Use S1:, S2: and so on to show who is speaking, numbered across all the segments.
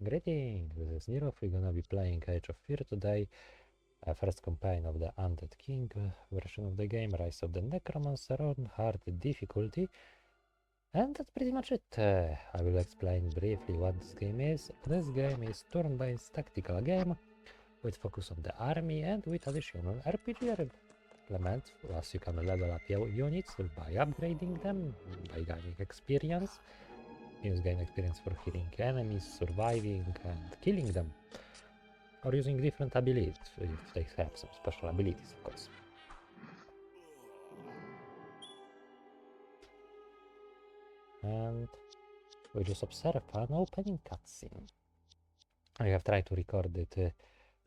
S1: Greetings, this is Nirov. We're gonna be playing Age of Fear today. First campaign of the Undead King version of the game, Rise of the Necromancer on hard difficulty. And that's pretty much it. I will explain briefly what this game is. This game is turn-based tactical game with focus on the army and with additional RPG elements, as you can level up your units by upgrading them, by gaining experience. Use gain experience for killing enemies, surviving and killing them, or using different abilities if they have some special abilities, of course. And we just observe an opening cutscene. I have tried to record it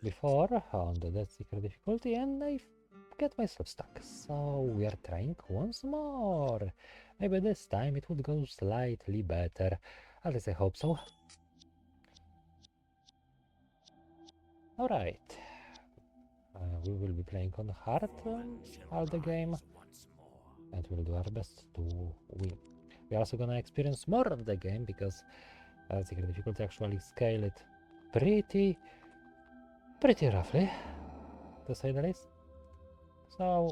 S1: before on the Dead Seeker difficulty and I get myself stuck, so we are trying once more. Maybe this time it would go slightly better, at least I hope so. Alright, we will be playing on hard all the game, and we'll do our best to win. We're also gonna experience more of the game, because Secret difficulty actually scale it pretty roughly, to say the least. So,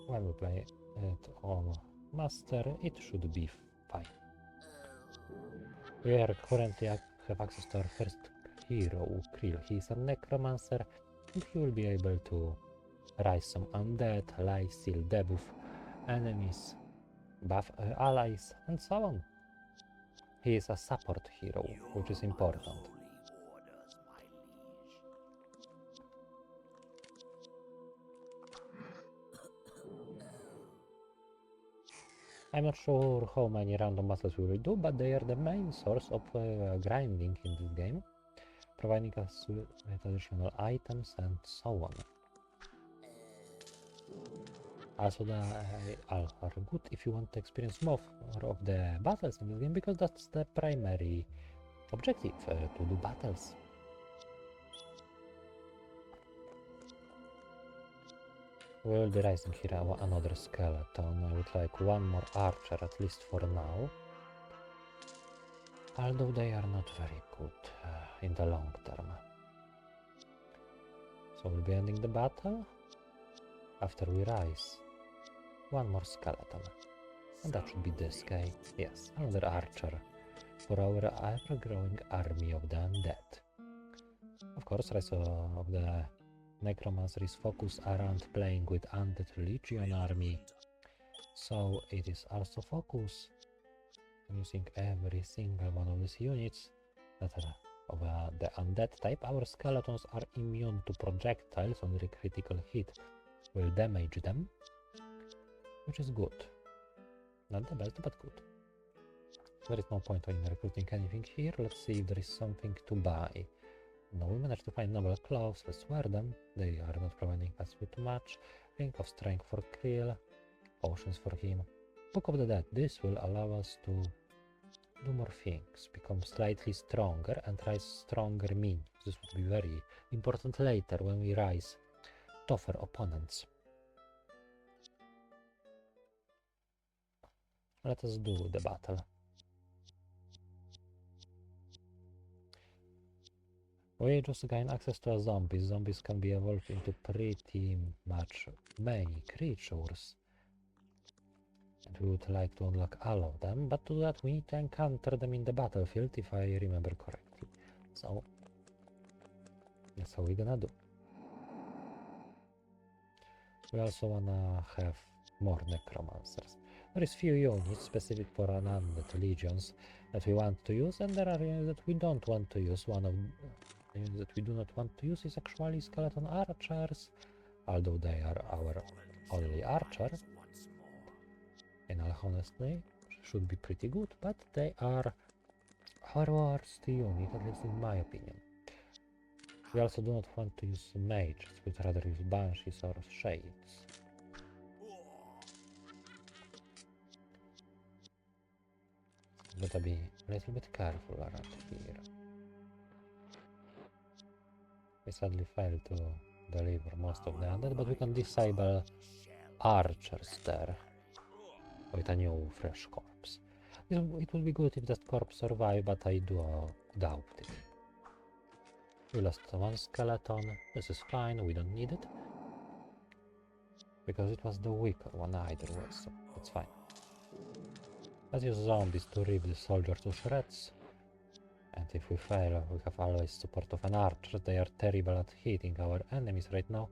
S1: when we play it on Master, it should be fine. We are currently have access to our first hero, Krill. He is a Necromancer, and he will be able to rise some Undead, life steal, debuff enemies, buff allies, and so on. He is a support hero, which is important. I'm not sure how many random battles we will do, but they are the main source of grinding in this game, providing us with additional items and so on. Also, they are good if you want to experience more of the battles in this game, because that's the primary objective, to do battles. We will be rising here another skeleton. I would like one more archer, at least for now. Although they are not very good in the long term. So we'll be ending the battle. After we rise, one more skeleton. And that should be this guy. Yes, another archer for our ever-growing army of the Undead. Of course, Rise of the Necromancer is focused around playing with Undead Legion army, so it is also focused on using every single one of these units that are of the Undead type. Our skeletons are immune to projectiles on the critical hit, will damage them, which is good. Not the best, but good. There is no point in recruiting anything here. Let's see if there is something to buy. No, we managed to find noble clothes, let's wear them. They are not providing us with much. Ring of Strength for Krill, potions for him. Book of the Dead, this will allow us to do more things, become slightly stronger and rise stronger minions. This would be very important later when we rise tougher opponents. Let us do the battle. We just gain access to a zombie. Zombies can be evolved into pretty much many creatures. And we would like to unlock all of them, but to do that we need to encounter them in the battlefield, if I remember correctly. So, that's how we're gonna do. We also wanna have more Necromancers. There is few units specific for Undead Legions that we want to use, and there are units that we don't want to use. One of the units that we do not want to use is actually Skeleton Archers, although they are our only archer. In all honesty, should be pretty good, but they are our worst unit, at least in my opinion. We also do not want to use mages, we'd rather use banshees or shades. Gotta be a little bit careful around here. We sadly failed to deliver most of the Undead, but we can disable archers there with a new fresh corpse. It would be good if that corpse survived, but I do doubt it. We lost one skeleton. This is fine, we don't need it. Because it was the weaker one either way, so it's fine. Let's use zombies to rip the soldier to shreds. And if we fail, we have always support of an archer. They are terrible at hitting our enemies right now.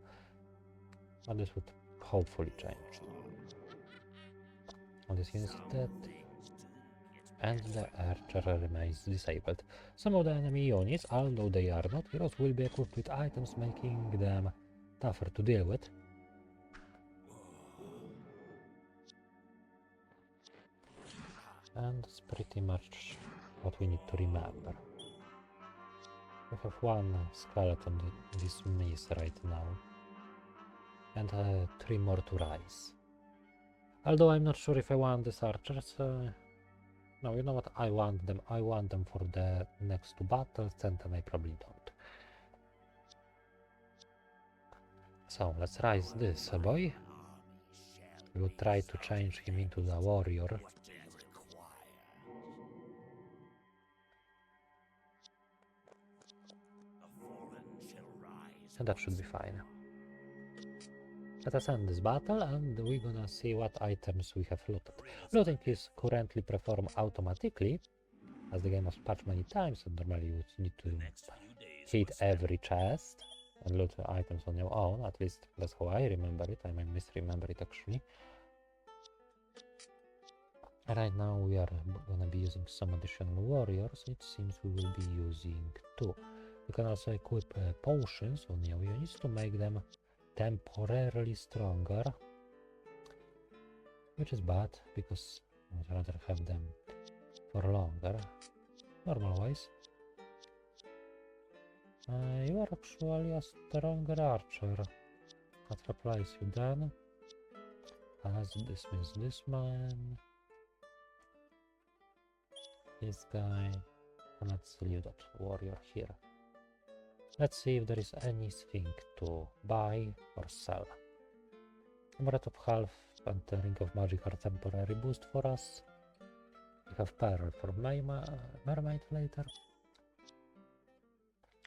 S1: But this would hopefully change. All this unit is dead. And the archer remains disabled. Some of the enemy units, although they are not heroes, will be equipped with items making them tougher to deal with. And it's pretty much what we need to remember. We have one skeleton dismissed right now. And 3 more to rise. Although I'm not sure if I want these archers. No, you know what? I want them. I want them for the next 2 battles, and then I probably don't. So let's rise this boy. We will try to change him into the warrior. And that should be fine. Let us end this battle and we're gonna see what items we have looted. Looting is currently performed automatically, as the game was patched many times, and normally you would need to hit every chest and loot items on your own. At least that's how I remember it. I might misremember it actually. Right now we are gonna be using some additional warriors. It seems we will be using 2. You can also equip potions on your units to make them temporarily stronger, which is bad because I'd rather have them for longer, normal-wise. You are actually a stronger archer. That replies you then. As this means this man, this guy, and let's leave that warrior here. Let's see if there is anything to buy or sell. Breath of Health and the Ring of Magic are temporary boost for us. We have Pearl for Mermaid later.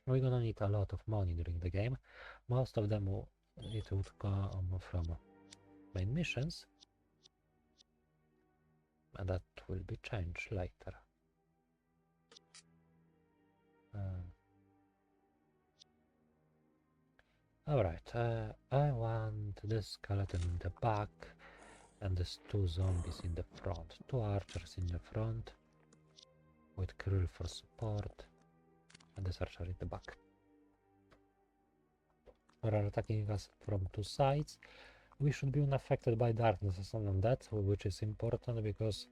S1: We're gonna need a lot of money during the game. Most of them it would come from main missions. And that will be changed later. Alright, I want this skeleton in the back and these 2 zombies in the front. 2 archers in the front with Krill for support and this archer in the back. They are attacking us from 2 sides. We should be unaffected by darkness and undead, which is important because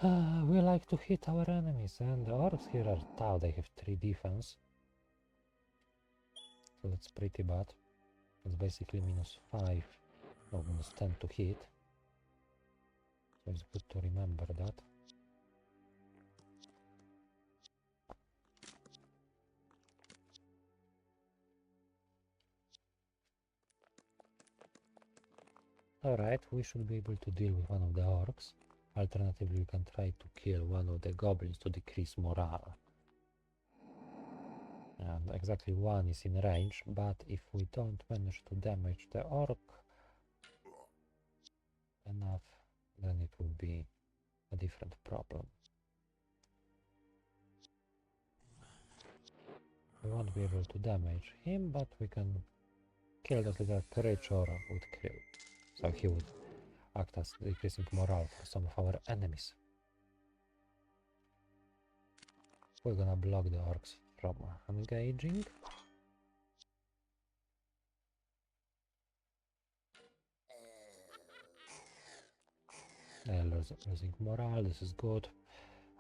S1: we like to hit our enemies, and the orcs here are tough. They have 3 defense. So that's pretty bad. It's basically -5, no, -10 to hit. So it's good to remember that. Alright, we should be able to deal with one of the orcs. Alternatively, we can try to kill one of the goblins to decrease morale. And exactly 1 is in range, but if we don't manage to damage the orc enough, then it will be a different problem. We won't be able to damage him, but we can kill that little creature with Krill. So he would act as decreasing morale for some of our enemies. We're gonna block the orcs from engaging. Losing morale, this is good.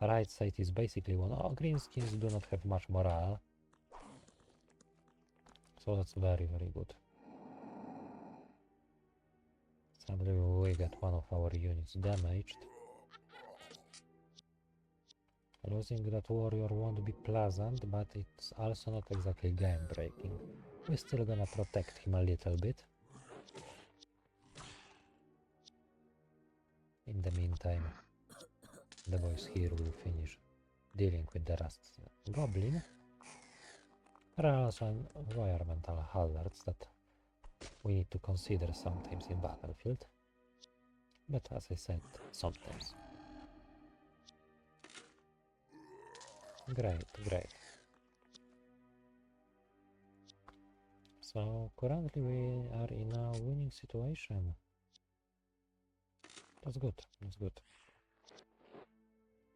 S1: Right side is basically one. Oh, greenskins do not have much morale. So that's very, very good. Sadly, we get one of our units damaged. Losing that warrior won't be pleasant, but it's also not exactly game breaking. We're still gonna protect him a little bit. In the meantime, the boys here will finish dealing with the last goblin. There are also environmental hazards that we need to consider sometimes in Battlefield. But as I said, sometimes. Great, great. So currently we are in a winning situation. That's good, that's good.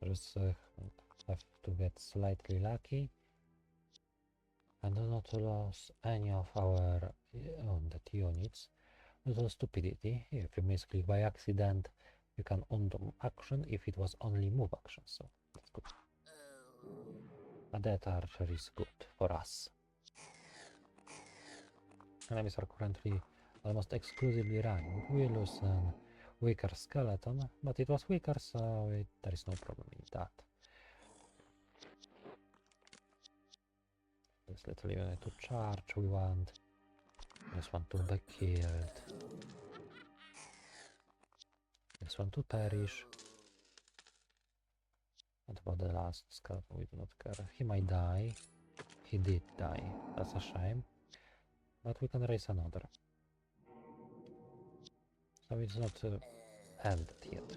S1: Just have to get slightly lucky and not lose any of our undead units. Little stupidity. If you misclick by accident, you can undo action if it was only move action, so that's good. But that archer is good for us. Enemies are currently almost exclusively running. We lose an weaker skeleton, but it was weaker, so there is no problem in that. This little unit to charge we want. This one to be killed. This one to perish. What about the last skeleton? We do not care. He might die. He did die. That's a shame. But we can raise another. So it's not ended yet.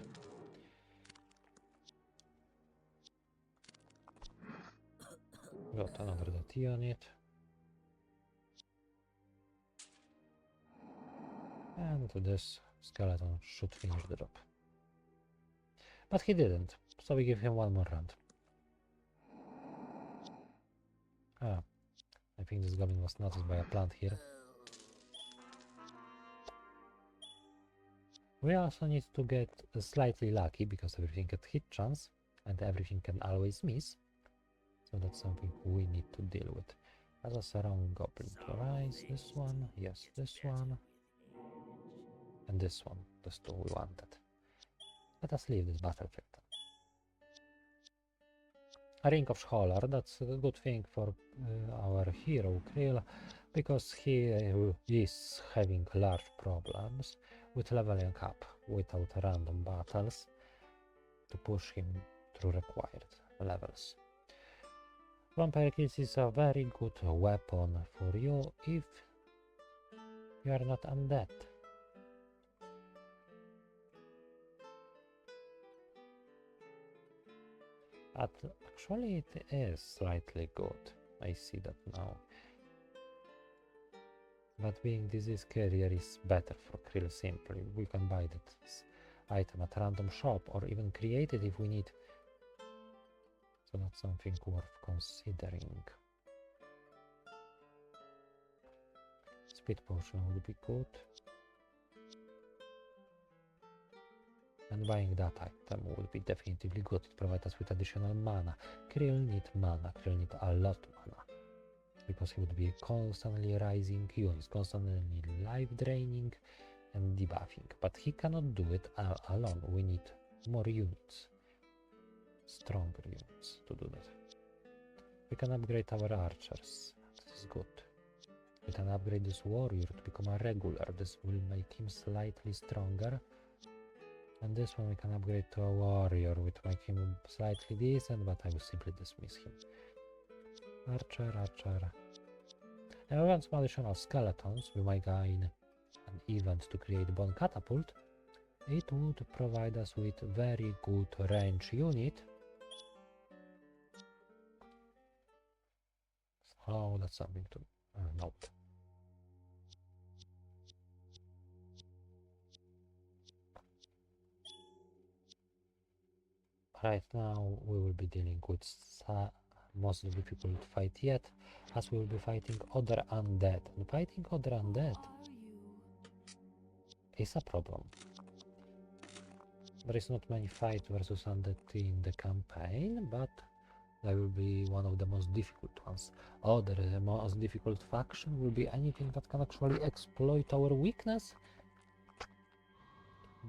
S1: Got another dead unit. And this skeleton should finish the job. But he didn't, so we give him one more round. Ah, I think this goblin was noticed by a plant here. We also need to get slightly lucky, because everything can hit chance, and everything can always miss. So that's something we need to deal with. That's a wrong goblin to rise. This one, yes, this one. And this one, those two we wanted. Let us leave this battlefield. A ring of scholar, that's a good thing for our hero Krill, because he is having large problems with leveling up without random battles to push him through required levels. Vampire kills is a very good weapon for you if you are not undead. But actually it is slightly good. I see that now. But being disease carrier is better for Krill simply. We can buy that item at random shop or even create it if we need. So that's something worth considering. Speed potion would be good. And buying that item would be definitively good. It provides us with additional mana. Krill need mana. Krill need a lot of mana. Because he would be constantly rising units, constantly life draining and debuffing. But he cannot do it alone. We need more units. Stronger units to do that. We can upgrade our archers. This is good. We can upgrade this warrior to become a regular. This will make him slightly stronger. And this one we can upgrade to a warrior, which make him slightly decent, but I will simply dismiss him. Archer, archer. And we want some additional skeletons. We might gain an event to create bone catapult. It would provide us with very good range unit. So that's something to note. Right now we will be dealing with most difficult fight yet, as we will be fighting other undead. And fighting other undead is a problem. There is not many fight versus undead in the campaign, but that will be one of the most difficult ones. The most difficult faction will be anything that can actually exploit our weakness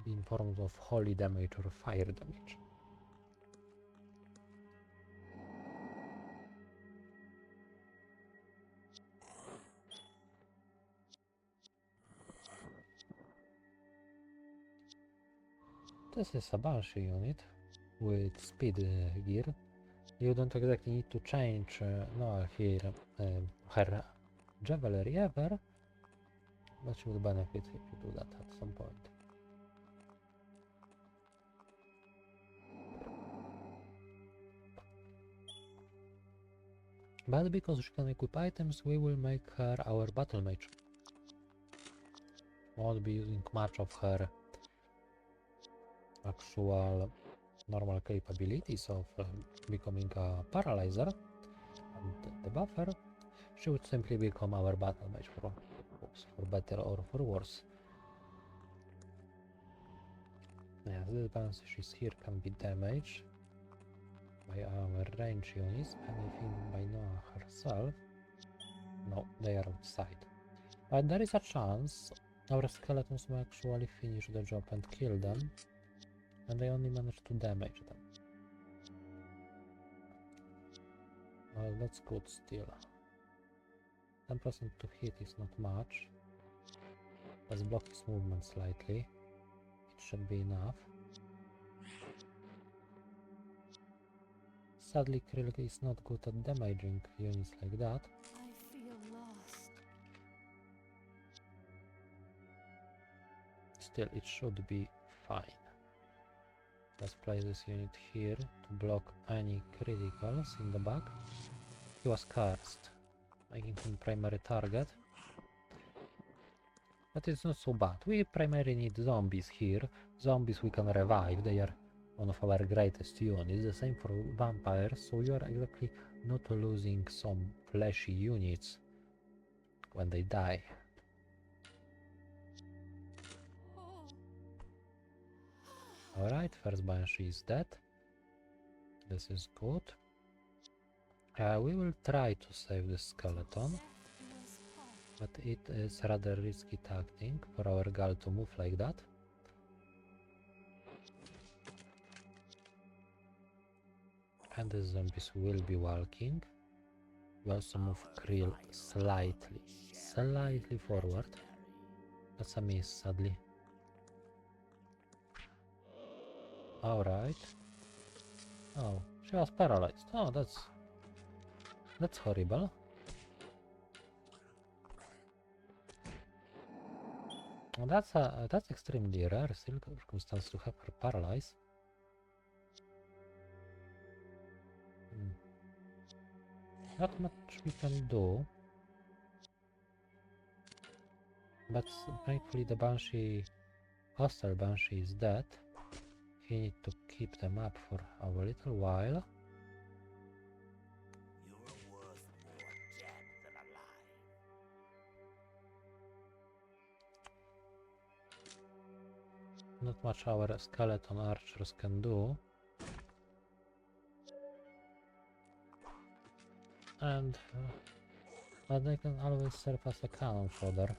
S1: in forms of holy damage or fire damage. This is a Banshee unit with speed gear. You don't exactly need to change no here her Javelry ever, but she would benefit if you do that at some point. But because she can equip items, we will make her our battle mage. Won't be using much of her actual normal capabilities of becoming a paralyzer and the buffer. She would simply become our battle mage for better or for worse. Yeah, this balance she's here can be damaged by our range units, anything by Noah herself. No, they are outside. But there is a chance our skeletons will actually finish the job and kill them, and they only manage to damage them. Well, that's good still. 10% to hit is not much. Let's block his movement slightly. It should be enough. Sadly, Krill is not good at damaging units like that.
S2: I feel lost.
S1: Still, it should be fine. Let's place this unit here to block any criticals in the back. He was cursed, making him primary target. But it's not so bad. We primarily need zombies here. Zombies we can revive. They are one of our greatest units. The same for vampires, so you are exactly not losing some fleshy units when they die. Alright, first Banshee is dead. This is good. We will try to save the skeleton, but it is rather risky tactic for our gal to move like that. And the zombies will be walking. We also move Krill slightly forward. That's a miss, sadly. Alright. Oh, she was paralyzed. Oh, that's horrible. Well, that's extremely rare circumstance to have her paralyzed. Not much we can do, but thankfully the hostile Banshee is dead. We need to keep them up for a little while.
S3: You're worth more dead than alive.
S1: Not much our skeleton archers can do. And but they can always serve as a cannon fodder.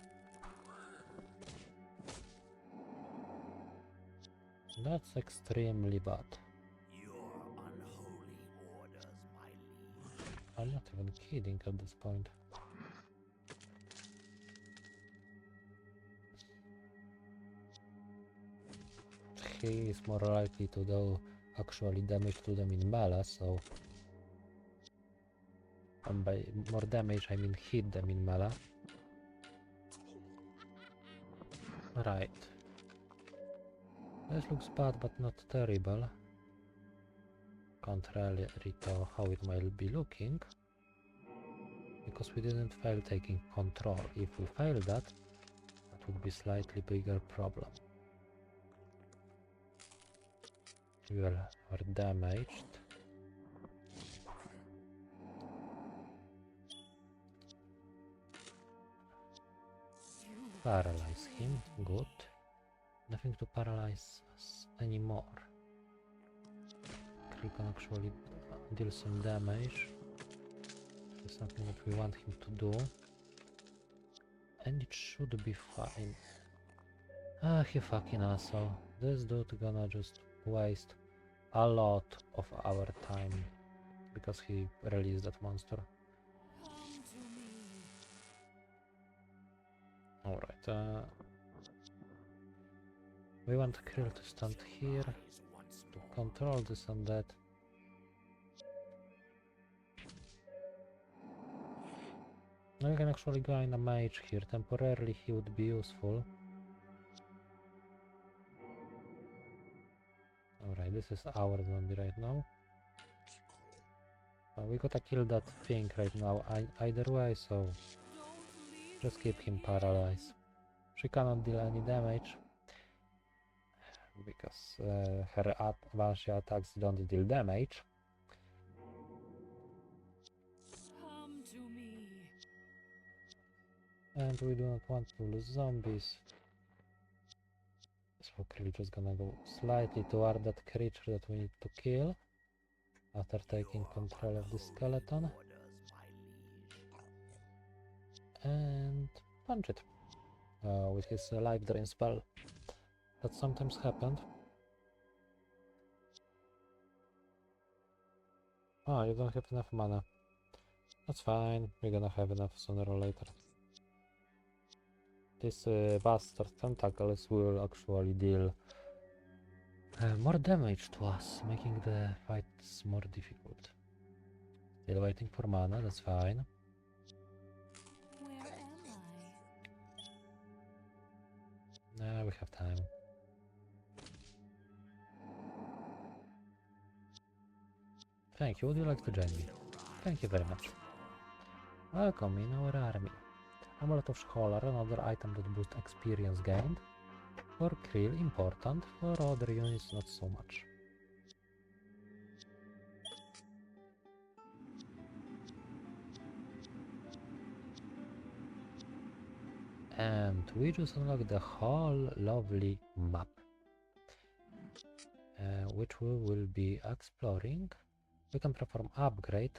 S1: That's extremely bad.
S3: Your unholy orders, my liege.
S1: I'm not even kidding at this point. He is more likely to do actually damage to them in melee, so... And by more damage I mean hit them in melee. Right. This looks bad but not terrible. Can't really tell how it might be looking. Because we didn't fail taking control. If we fail that, that would be slightly bigger problem. We are damaged. Paralyze him, good. Nothing to paralyze us anymore. He can actually deal some damage. That's something that we want him to do. And it should be fine. Ah, he fucking asshole. This dude gonna just waste a lot of our time because he released that monster. Alright, we want Krill to stand here to control this undead. Now we can actually grind a mage here. Temporarily he would be useful. Alright, this is our zombie right now. We gotta kill that thing right now, either way, so just keep him paralyzed. She cannot deal any damage, because her banshee attacks don't deal damage.
S2: Come to me.
S1: And we do not want to lose zombies. So Krill just gonna go slightly toward that creature that we need to kill after taking control of the skeleton.
S3: Orders, my liege.
S1: And punch it with his life drain spell. That sometimes happened. Oh, you don't have enough mana. That's fine, we're gonna have enough sooner or later. These bastard tentacles will actually deal more damage to us, making the fights more difficult. Still waiting for mana, that's fine.
S2: Where am I?
S1: Nah, we have time. Thank you, would you like to join me? Thank you very much. Welcome in our army. Amulet of Scholar, another item that boosts experience gained. For Krill, important, for other units not so much. And we just unlocked the whole lovely map, which we will be exploring. We can perform upgrade.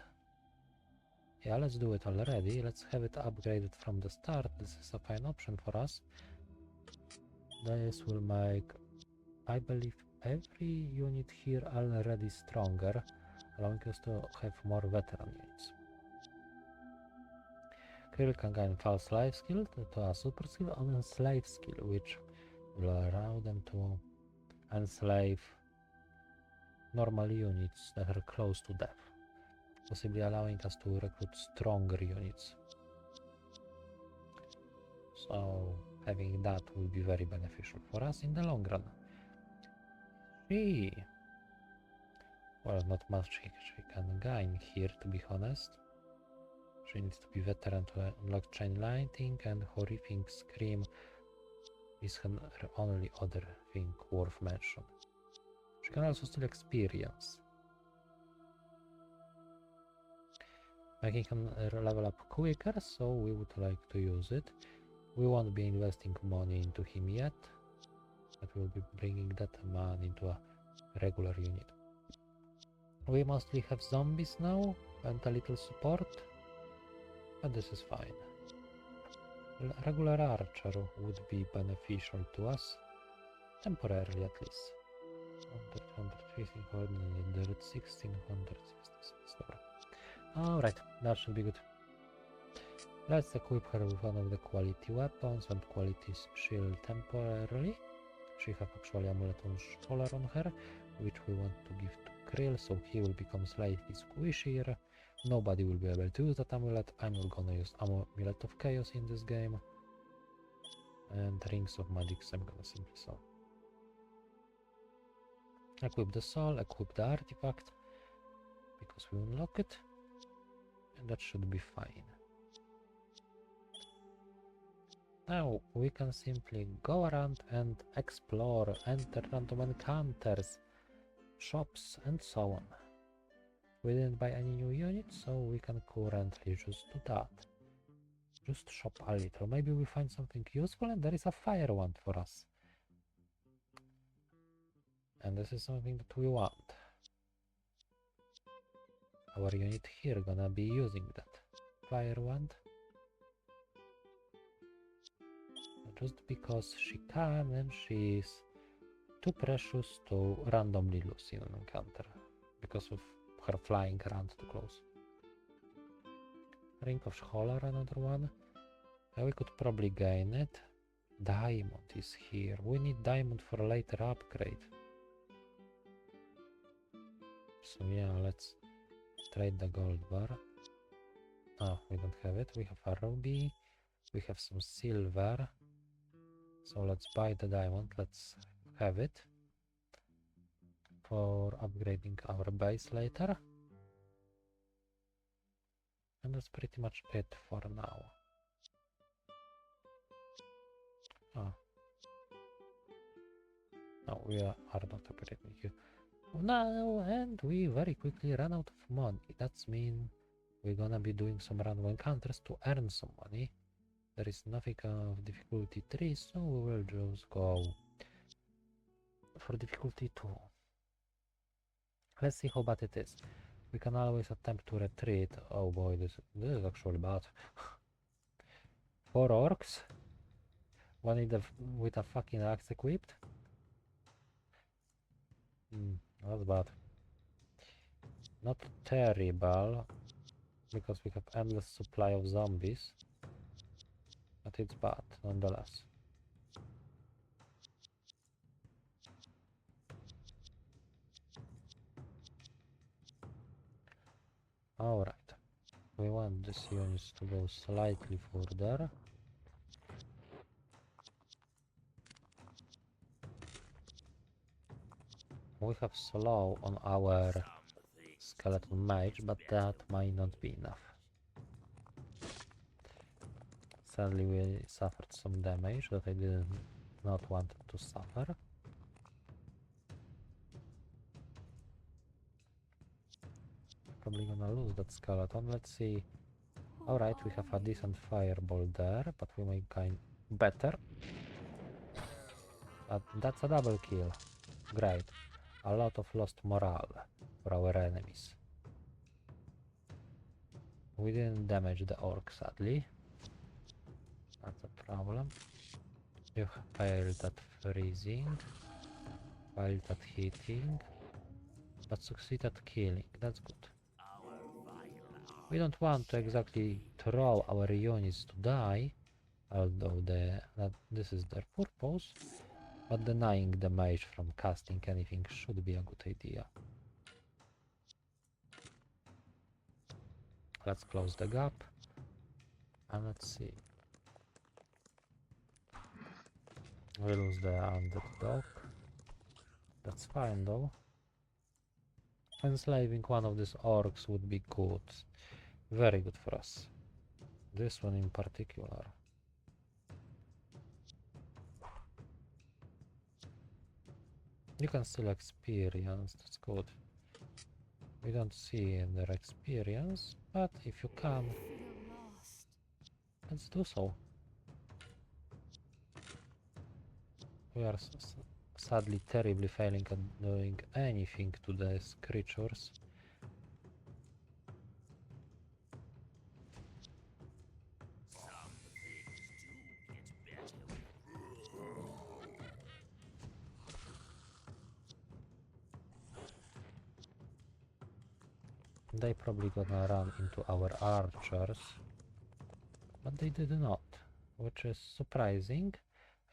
S1: Yeah, let's do it already. Let's have it upgraded from the start. This is a fine option for us. This will make, I believe, every unit here already stronger, allowing us to have more veteran units. Krill can gain false life skill to a super skill and enslave skill, which will allow them to enslave normal units that are close to death, possibly allowing us to recruit stronger units. So having that will be very beneficial for us in the long run. Well, not much she can gain here, to be honest. She needs to be veteran to unlock Chain Lightning, and Horrific Scream is her only other thing worth mention. She can also steal experience, making her level up quicker, so we would like to use it. We won't be investing money into him yet, but we'll be bringing that money into a regular unit. We mostly have zombies now and a little support, but this is fine. Regular archer would be beneficial to us, temporarily at least. 100, 1666. Alright, that should be good. Let's equip her with one of the quality weapons and quality shield temporarily. She has actually Amulet of Scholar on her, which we want to give to Krill, so he will become slightly squishier. Nobody will be able to use that amulet. I'm not gonna use Amulet of Chaos in this game. And Rings of Magic I'm gonna simply sell. Equip the soul, equip the artifact, because we unlock it, and that should be fine. Now we can simply go around and explore, enter random encounters, shops, and so on. We didn't buy any new units, so we can currently just do that. Just shop a little. Maybe we find something useful, and there is a fire wand for us. And this is something that we want. Our unit here gonna be using that fire wand. Just because she can, and she's too precious to randomly lose in an encounter because of her flying around too close. Ring of Scholar, another one. We could probably gain it. Diamond is here. We need diamond for a later upgrade. So yeah, let's trade the gold bar. Oh, we don't have it. We have a ruby. We have some silver. So let's buy the diamond. Let's have it for upgrading our base later. And that's pretty much it for now. Oh. No, we are not upgrading you. Now, and we very quickly ran out of money. That's mean we're gonna be doing some random encounters to earn some money. There is nothing of difficulty 3, so we will just go for difficulty 2. Let's see how bad it is. We can always attempt to retreat. Oh boy, this is actually bad. 4 orcs? One with a fucking axe equipped? That's bad. Not terrible, because we have endless supply of zombies. But it's bad, nonetheless. Alright. We want these units to go slightly further. We have slow on our skeleton mage, but that might not be enough. Sadly, we suffered some damage that I did not want to suffer. Probably gonna lose that skeleton. Let's see. Alright, we have a decent fireball there, but we may kind better. That's a double kill. Great. A lot of lost morale for our enemies. We didn't damage the orc, sadly. That's a problem. You failed at freezing, failed at hitting, but succeed at killing. That's good. We don't want to exactly throw our units to die, although this is their purpose, but denying the mage from casting anything should be a good idea. Let's close the gap, and let's see. We lose the undead dog. That's fine though. Enslaving one of these orcs would be good. Very good for us. This one in particular. You can still experience, that's good. We don't see their experience, but if you can, let's do so. We are sadly terribly failing at doing anything to these creatures. They probably gonna run into our archers, but they did not, which is surprising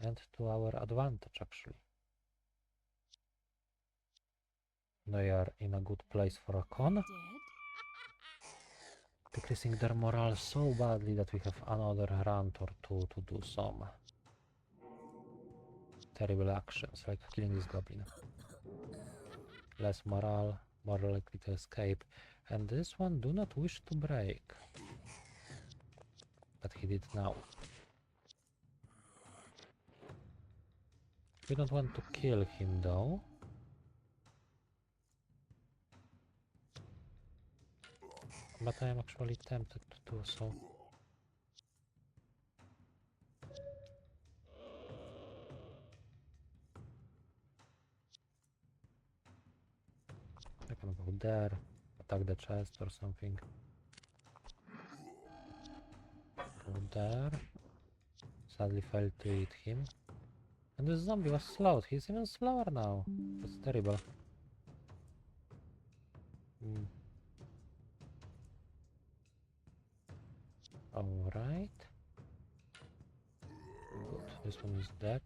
S1: and to our advantage actually. They are in a good place for a con, decreasing their morale so badly that we have another rant or two to do some terrible actions, like killing this goblin. Less morale, more likely to escape, and this one do not wish to break. But he did now. We don't want to kill him though. But I am actually tempted to do so. I can go there, attack the chest or something. Go there. Sadly failed to eat him. And this zombie was slowed. He's even slower now. That's terrible. Alright. Good. This one is dead.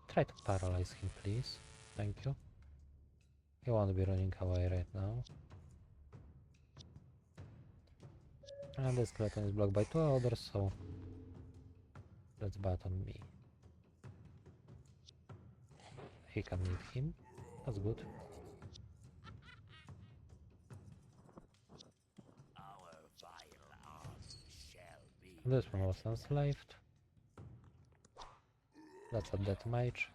S1: Try to paralyze him, please. Thank you. He won't be running away right now. And the skeleton is blocked by 2 others, so let's bet on me. He can hit him. That's good.
S3: Our vile army shall be
S1: This one was enslaved. That's a dead mage.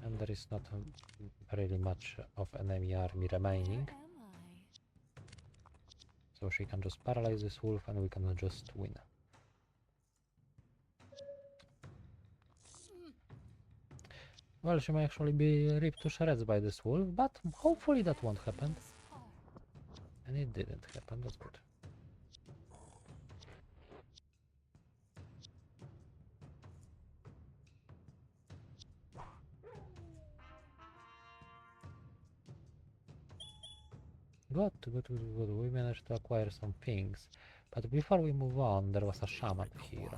S1: And there is not really much of enemy army remaining.
S2: Where am I?
S1: So she can just paralyze this wolf and we can just win. Well, she may actually be ripped to shreds by this wolf, but hopefully that won't happen. And it didn't happen, that's good. Good, good, good, good. We managed to acquire some things. But before we move on, there was a shaman here.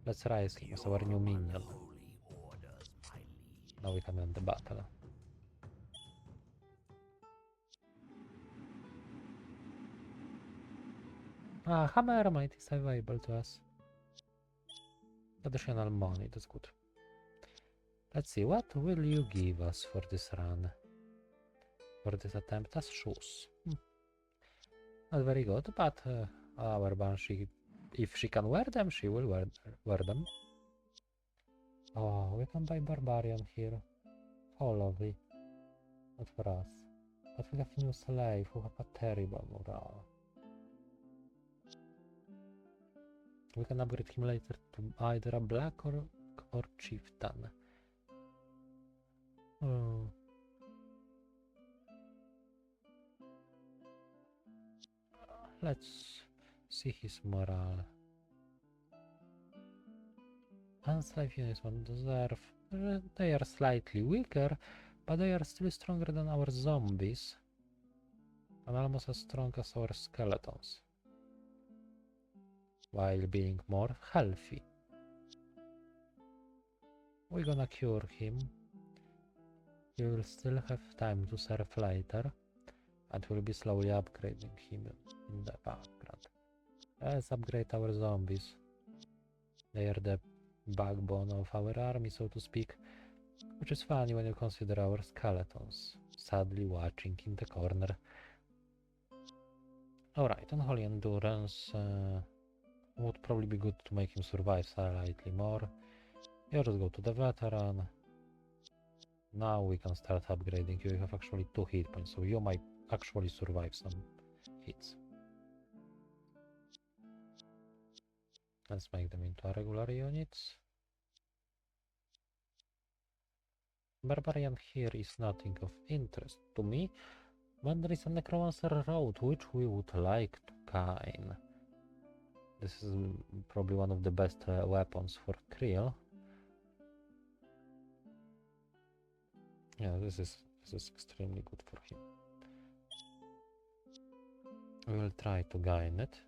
S1: Let's raise him as our new minion.
S3: holy orders, my liege.
S1: Now we can end the battle. Ah, hammer might is available to us. Additional money, that's good. Let's see, what will you give us for this run? For this attempt as shoes. Not very good, but our Banshee, if she can wear them, she will wear them. Oh, we can buy Barbarian here. How lovely. Not for us. But we have new slave who have a terrible morale. We can upgrade him later to either a black or chieftain. Oh. Let's see his morale. Enslaved units won't deserve. They are slightly weaker, but they are still stronger than our zombies. And almost as strong as our skeletons. While being more healthy. We're gonna cure him. He will still have time to serve later. And we'll be slowly upgrading him in the background. Let's upgrade our zombies. They are the backbone of our army, so to speak. Which is funny when you consider our skeletons sadly watching in the corner. Alright, Unholy Endurance would probably be good to make him survive slightly more. You just go to the Veteran. Now we can start upgrading you. You have actually 2 hit points, so you might actually survive some hits. Let's make them into regular units. Barbarian here is nothing of interest to me, but there is a Necromancer road which we would like to gain. This is probably one of the best weapons for Krill. Yeah, this is extremely good for him. We will try to gain it.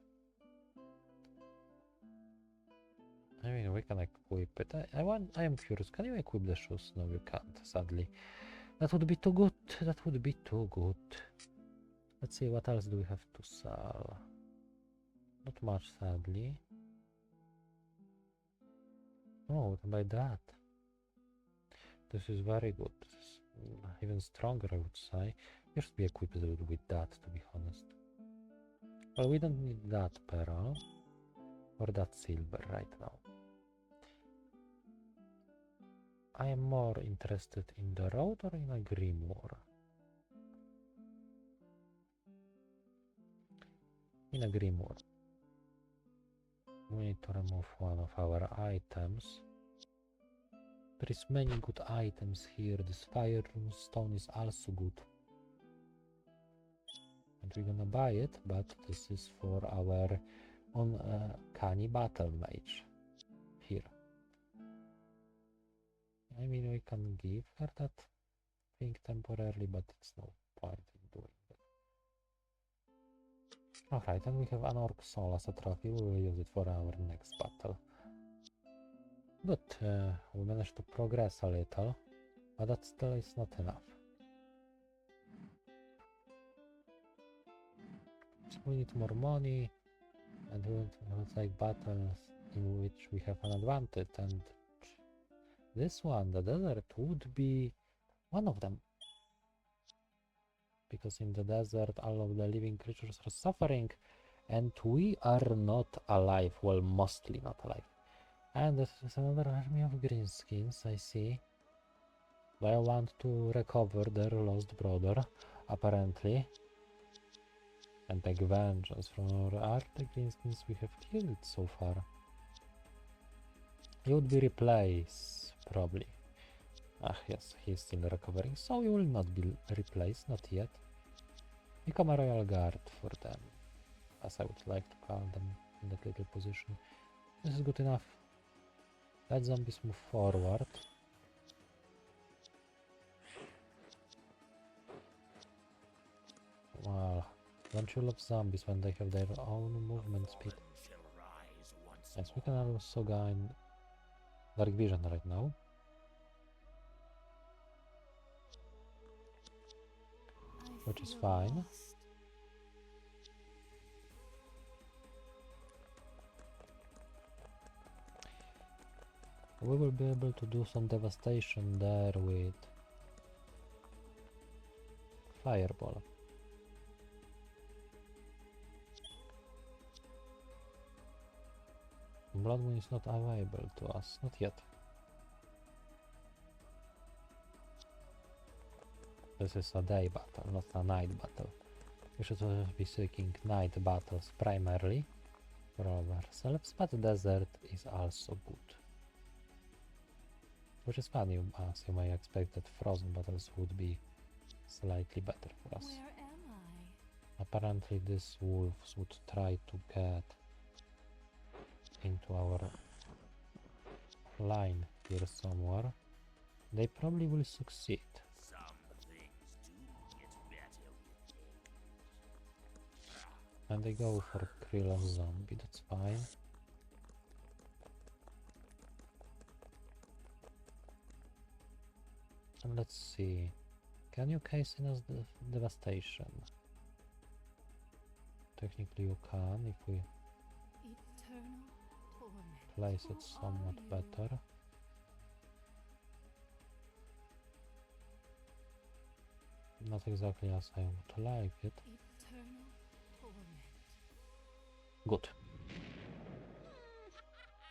S1: I mean, we can equip it. I am curious. Can you equip the shoes? No, you can't. Sadly, that would be too good. That would be too good. Let's see, what else do we have to sell? Not much, sadly. Oh, we can buy that. This is very good. This is even stronger, I would say. You should be equipped with that, to be honest. Well, we don't need that pearl or that silver right now. I am more interested in the road or in a grimoire. In a grimoire. We need to remove one of our items. There is many good items here. This fire stone is also good. And we're gonna buy it, but this is for our uncanny battle mage here. I mean, we can give her that thing temporarily, but it's no point in doing it. Alright, and we have an orc soul as a trophy. We will use it for our next battle. Good, we managed to progress a little, but that still is not enough. So we need more money, and we want like battles in which we have an advantage, and this one, the desert, would be one of them. Because in the desert all of the living creatures are suffering, and we are not alive, well, mostly not alive. And this is another army of greenskins, I see. They want to recover their lost brother, apparently, and take vengeance from our the greenskins we have killed so far. He would be replaced, probably. Ah, yes, he's still recovering, so he will not be replaced, not yet. Become a royal guard for them, as I would like to call them in that little position. This is good enough. Let zombies move forward. Wow, don't you love zombies when they have their own movement speed?
S3: Shall rise once
S1: Yes, we can also gain dark vision right now. Which is
S2: feel
S1: fine.
S2: lost.
S1: We will be able to do some devastation there with fireball. Blood Moon is not available to us, not yet. This is a day battle, not a night battle. We should be seeking night battles primarily for ourselves, but the desert is also good. Which is funny, as you may expect that frozen battles would be slightly better for us.
S2: Where am I?
S1: Apparently these wolves would try to get into our line here somewhere. They probably will succeed.
S3: some things do get better with age.
S1: And they go for krill and zombie, that's fine. And let's see. Can you case in us the devastation? Technically you can if we
S2: Eternal torment.
S1: place
S2: Who
S1: it somewhat
S2: are you?
S1: better. Not exactly as I would like it.
S2: Eternal torment.
S1: Good.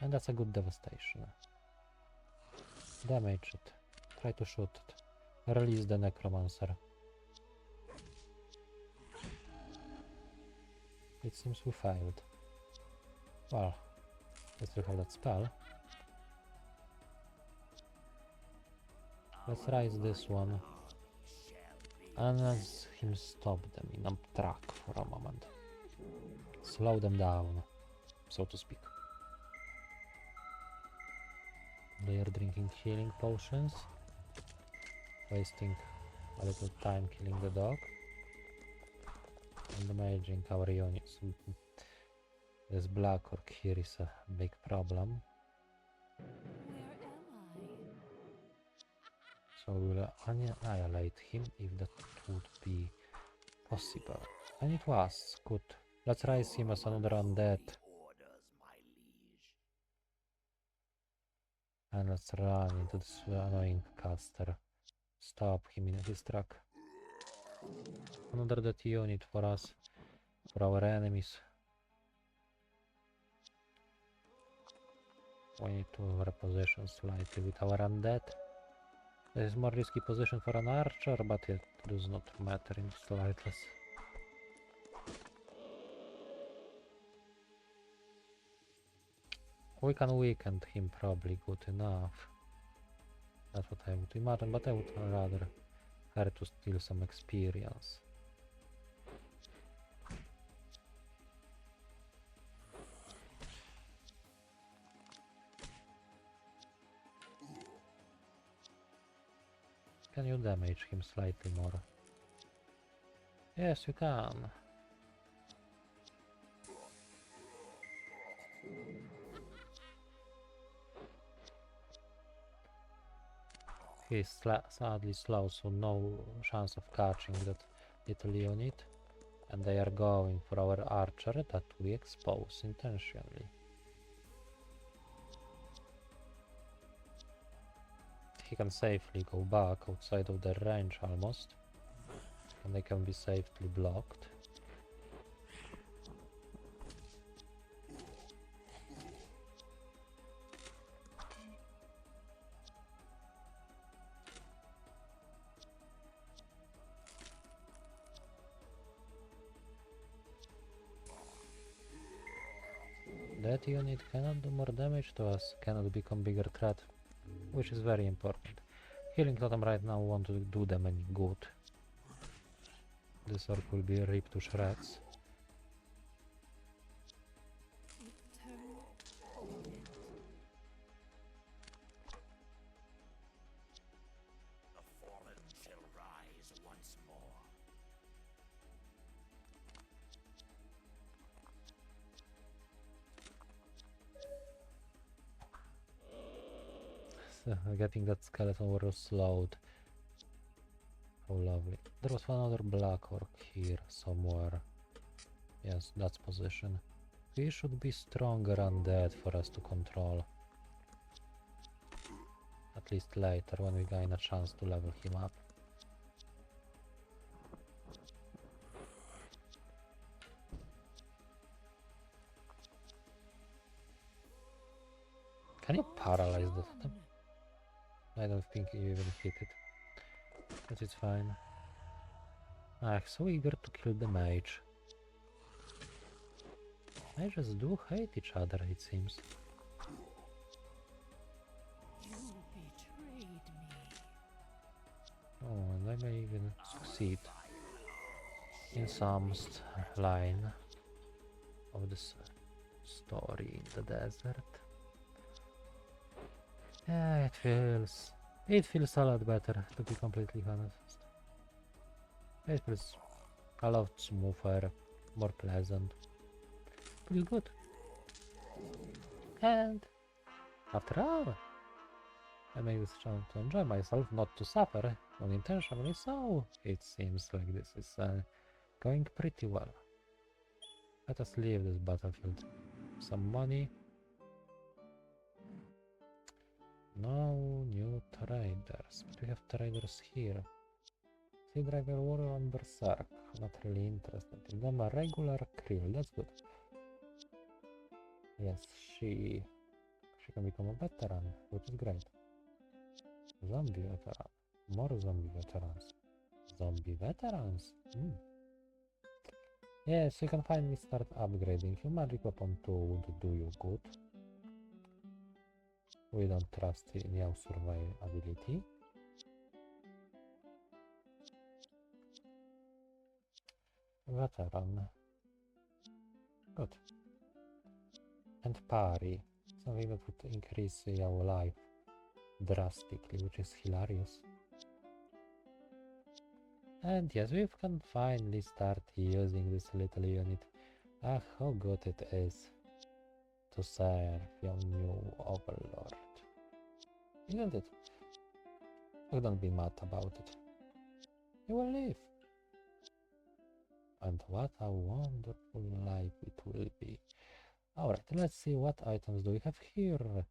S1: And that's a good devastation. Damage it. Try to shoot it. Release the Necromancer. It seems we failed. Well, we still have that spell. Let's raise this one. And let him stop them in a track for a moment. Slow them down, so to speak. They are drinking healing potions, wasting a little time killing the dog, and damaging our units. This black orc here is a big problem,
S2: Where am I?
S1: so we will annihilate him if that would be possible. And it was good. Let's raise him as another undead.
S3: Orders, my liege.
S1: And let's run into this annoying caster. Stop him in his track. Another dead unit for us, for our enemies. We need to reposition slightly with our undead. This is more risky position for an archer, but it does not matter in the slightest. We can weaken him probably good enough. That's what I would imagine, but I would rather her to steal some experience. Can you damage him slightly more? Yes, you can. He's sadly slow, so no chance of catching that little unit. And they are going for our archer that we expose intentionally. He can safely go back outside of their range almost, and they can be safely blocked. That unit cannot do more damage to us, cannot become bigger threat, which is very important. Healing totem right now won't do them any good. This orc will be ripped to shreds.
S2: Eternal torment.
S3: The fallen shall rise once more.
S1: So, getting that skeleton was slowed. How lovely. There was one other black orc here somewhere. Yes, that's position. He should be stronger undead for us to control. At least later when we gain a chance to level him up. Can you paralyze the totem? I don't think you even hit it. But it's fine. Ah, so eager to kill the mage. Mages do hate each other, it seems.
S2: You betrayed me.
S1: Oh, and I may even succeed in some line of this story in the desert. Yeah, it feels a lot better, to be completely honest. It feels a lot smoother, more pleasant. Feels good. And after all, I may use chance to enjoy myself, not to suffer unintentionally, so it seems like this is going pretty well. Let us leave this battlefield. Some money. No new traders, but we have traders here. Sea Driver Warrior and Berserk. Not really interested in them. A regular Krill, that's good. Yes, she can become a veteran, which is great. Zombie veteran. More zombie veterans. Zombie veterans? Yes, you can finally start upgrading. Your magic weapon 2 would do you good. We don't trust in your survivability. Veteran. Good. And parry. Something that would increase your life drastically, which is hilarious. And yes, we can finally start using this little unit. Ah, how good it is to serve your new overlord. Isn't it? Oh, don't be mad about it. You will live. And what a wonderful life it will be. Alright, let's see what items do we have here.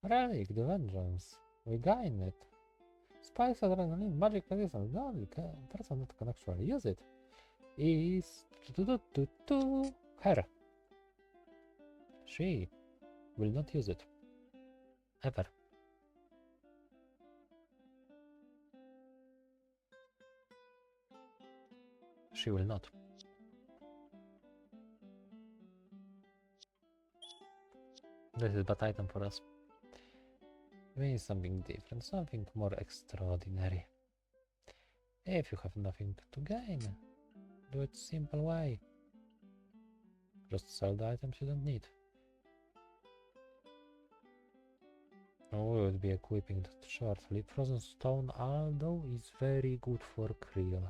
S1: Relic, the Vengeance. We gain it. Spice, adrenaline, magic resistance. The only person that can actually use it is her. She will not use it. Ever. She will not. This is bad item for us. We need something different, something more extraordinary. If you have nothing to gain, do it simple way. Just sell the items you don't need. Oh, we will be equipping that shortly. Frozen Stone Aldo is very good for Krill.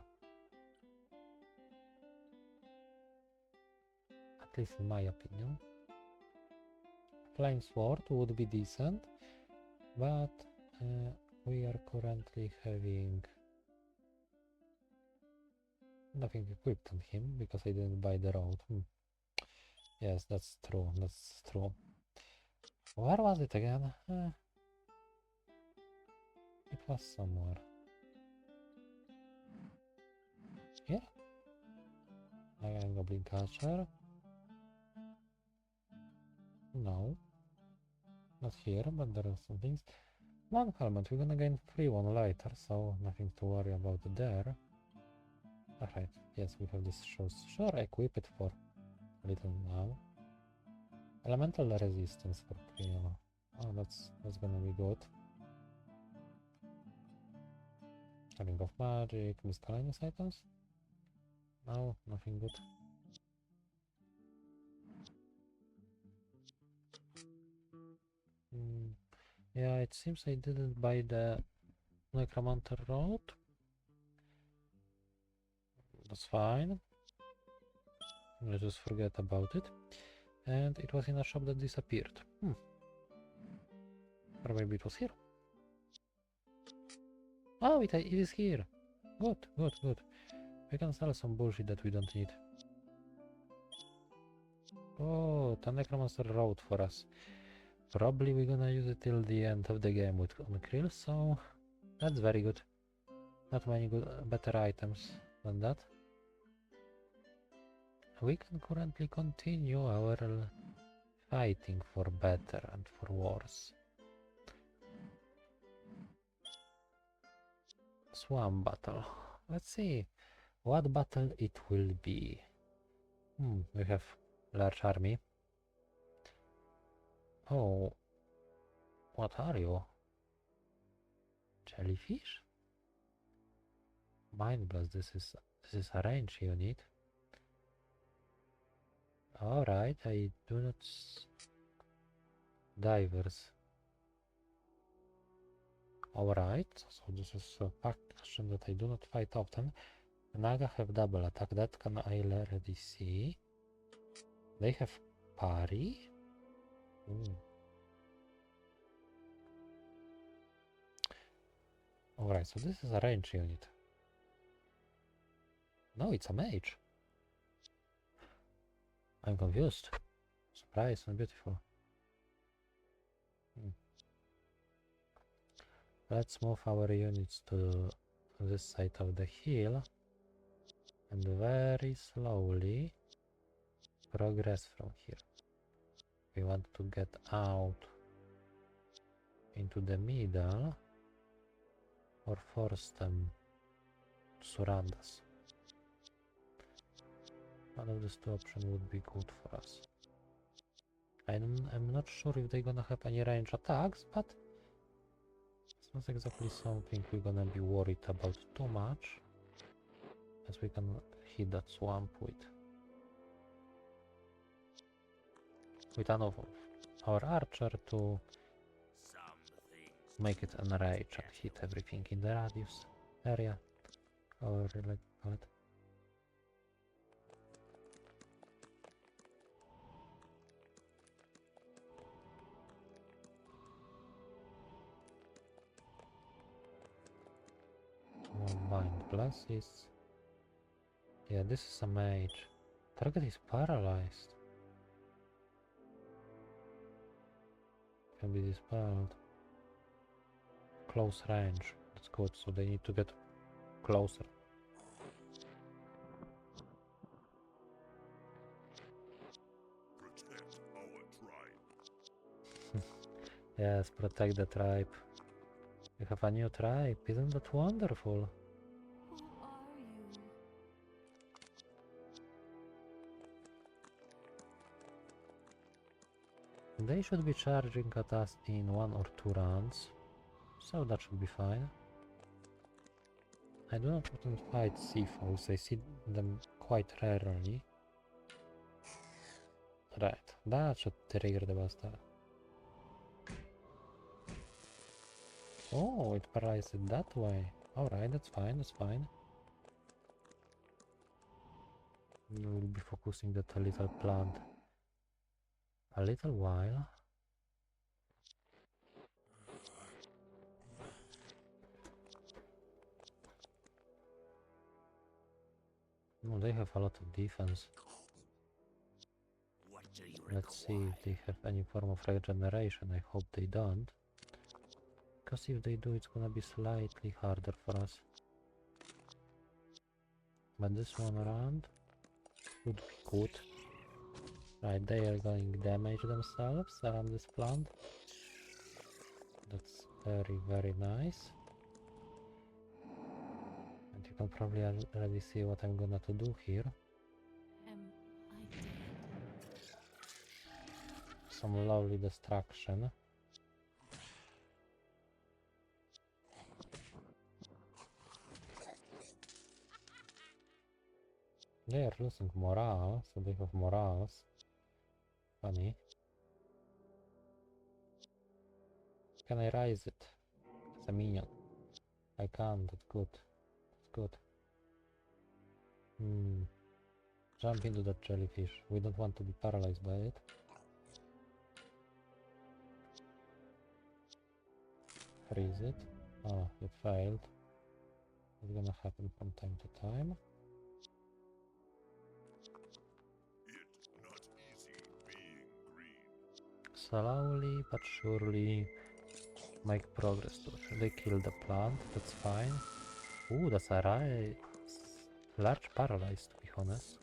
S1: At least in my opinion. Flying Sword would be decent, but we are currently having Nothing equipped on him because I didn't buy the road. Yes, that's true. That's true. Where was it again? It was somewhere. Here? Iron Goblin Catcher? No. Not here, but there are some things. One helmet, we're gonna gain free one later, so nothing to worry about there. Alright, yes, we have this shoes. Sure, equip it for a little now. Elemental resistance for Krill. Oh, that's gonna be good. Ring of Magic, miscellaneous items? No, nothing good. Yeah, it seems I didn't buy the Necromancer road. That's fine. Let's just forget about it. And it was in a shop that disappeared. Or maybe it was here. Oh, it is here. Good, good, good. We can sell some bullshit that we don't need. Oh, the Necromancer wrote for us. Probably we're gonna use it till the end of the game with on Krill, so that's very good. Not many good, better items than that. We can currently continue our fighting for better and for worse. Swamp battle. Let's see what battle it will be. We have large army. Oh, what are you? Jellyfish? Mind blast. This is a range unit. All right, I do not. Divers. All right, so this is a faction that I do not fight often. Naga have double attack. That can I already see. They have parry. Alright, so this is a range unit. No, it's a mage. I'm confused. Surprised and beautiful. Let's move our units to this side of the hill and very slowly progress from here. We want to get out into the middle or force them to surround us. One of these two options would be good for us. I'm not sure if they're gonna have any range attacks, but it's not exactly something we're gonna be worried about too much, as we can hit that swamp with enough of our archer to make it enrage and hit everything in the radius area, or like call it. Mind blesses. Yeah, this is a mage. Target is paralyzed. Can be dispelled. Close range. That's good, so they need to get closer.
S3: Protect our tribe.
S1: Yes, protect the tribe. You have a new tribe, isn't that wonderful?
S2: Who are you?
S1: They should be charging at us in 1 or 2 rounds, so that should be fine. I do not often fight sea foes, I see them quite rarely. Right, that should trigger the bastard. Oh, it paralyzed it that way. Alright, that's fine, that's fine. We will be focusing that a little plant a little while. No, they have a lot of defense.
S3: What do you
S1: Let's see
S3: require?
S1: if they have any form of regeneration. I hope they don't. Because if they do, it's gonna be slightly harder for us. But this one around would be good. Right, they are going to damage themselves around this plant. That's very, very nice. And you can probably already see what I'm gonna to do here.
S2: Am I dead?
S1: Some lovely destruction. They are losing morale, so they have morals. Funny. Can I rise it as a minion? I can, that's good. That's good. Jump into that jellyfish. We don't want to be paralyzed by it. Freeze it. Oh, it failed. It's gonna happen from time to time. Slowly but surely make progress to actually kill the plant. That's fine. Ooh, that's a large paralyze, to be honest.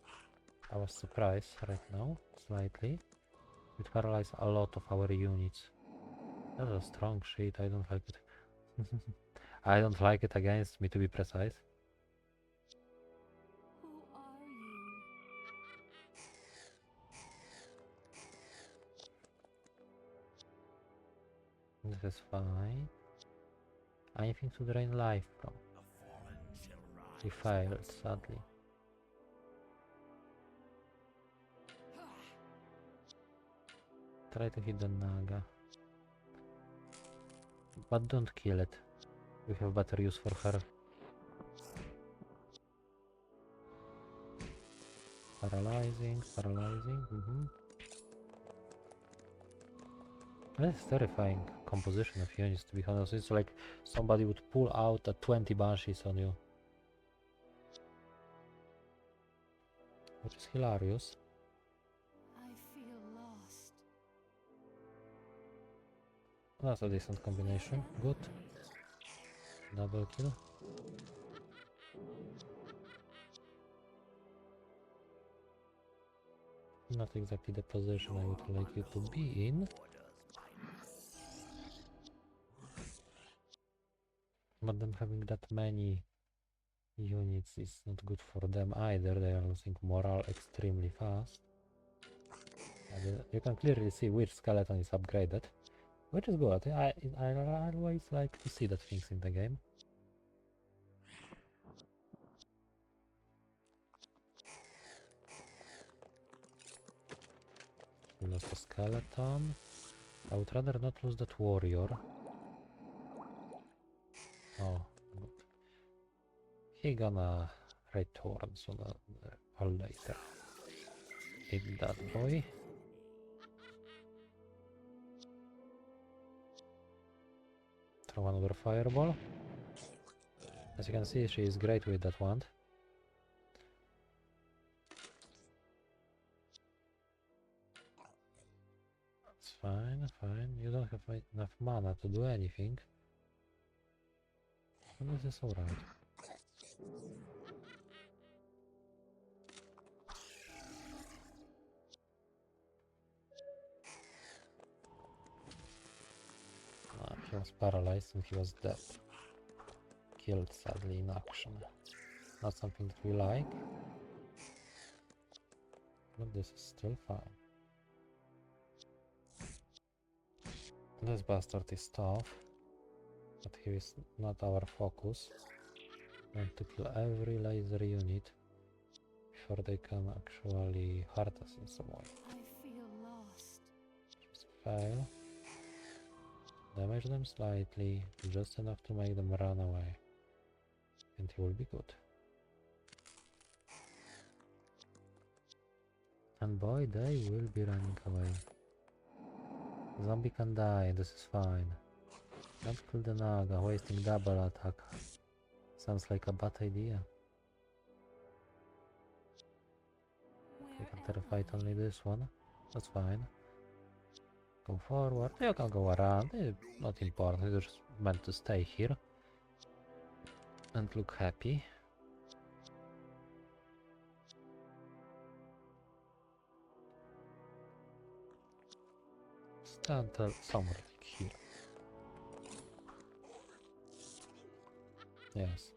S1: I was surprised right now, slightly. It paralyzed a lot of our units. That's a strong shit, I don't like it. I don't like it against me, to be precise.
S2: Who are you?
S1: This is fine. Anything to drain life from.
S3: The fallen shall rise.
S1: He failed, sadly. Try to hit the Naga. But don't kill it. We have better use for her. Paralyzing, paralyzing. This is terrifying composition of units, to be honest. It's like somebody would pull out a 20 banshees on you. Which is hilarious.
S2: I feel lost.
S1: That's a decent combination. Good. Double kill. Not exactly the position I would like you to be in. But them having that many units is not good for them either. They are losing morale extremely fast. And you can clearly see which skeleton is upgraded, which is good. I always like to see that things in the game. We lost a skeleton. I would rather not lose that warrior. Oh, good. He gonna return sooner or later. Hit that boy. Throw another fireball. As you can see, she is great with that one. It's fine, fine. You don't have enough mana to do anything. And this is alright. He was paralyzed and he was dead. Killed sadly in action. Not something that we like. But this is still fine. This bastard is tough. But he is not our focus. We want to kill every laser unit before they can actually hurt us in some way.
S2: I feel lost.
S1: Just fail. Damage them slightly, just enough to make them run away. And he will be good. And boy, they will be running away. Zombie can die, this is fine. Don't kill the Naga, wasting double attack. Sounds like a bad idea. better fight only this one. That's fine. Go forward. You can go around. It's not important. You're just meant to stay here and look happy. Stand somewhere like here. Yes.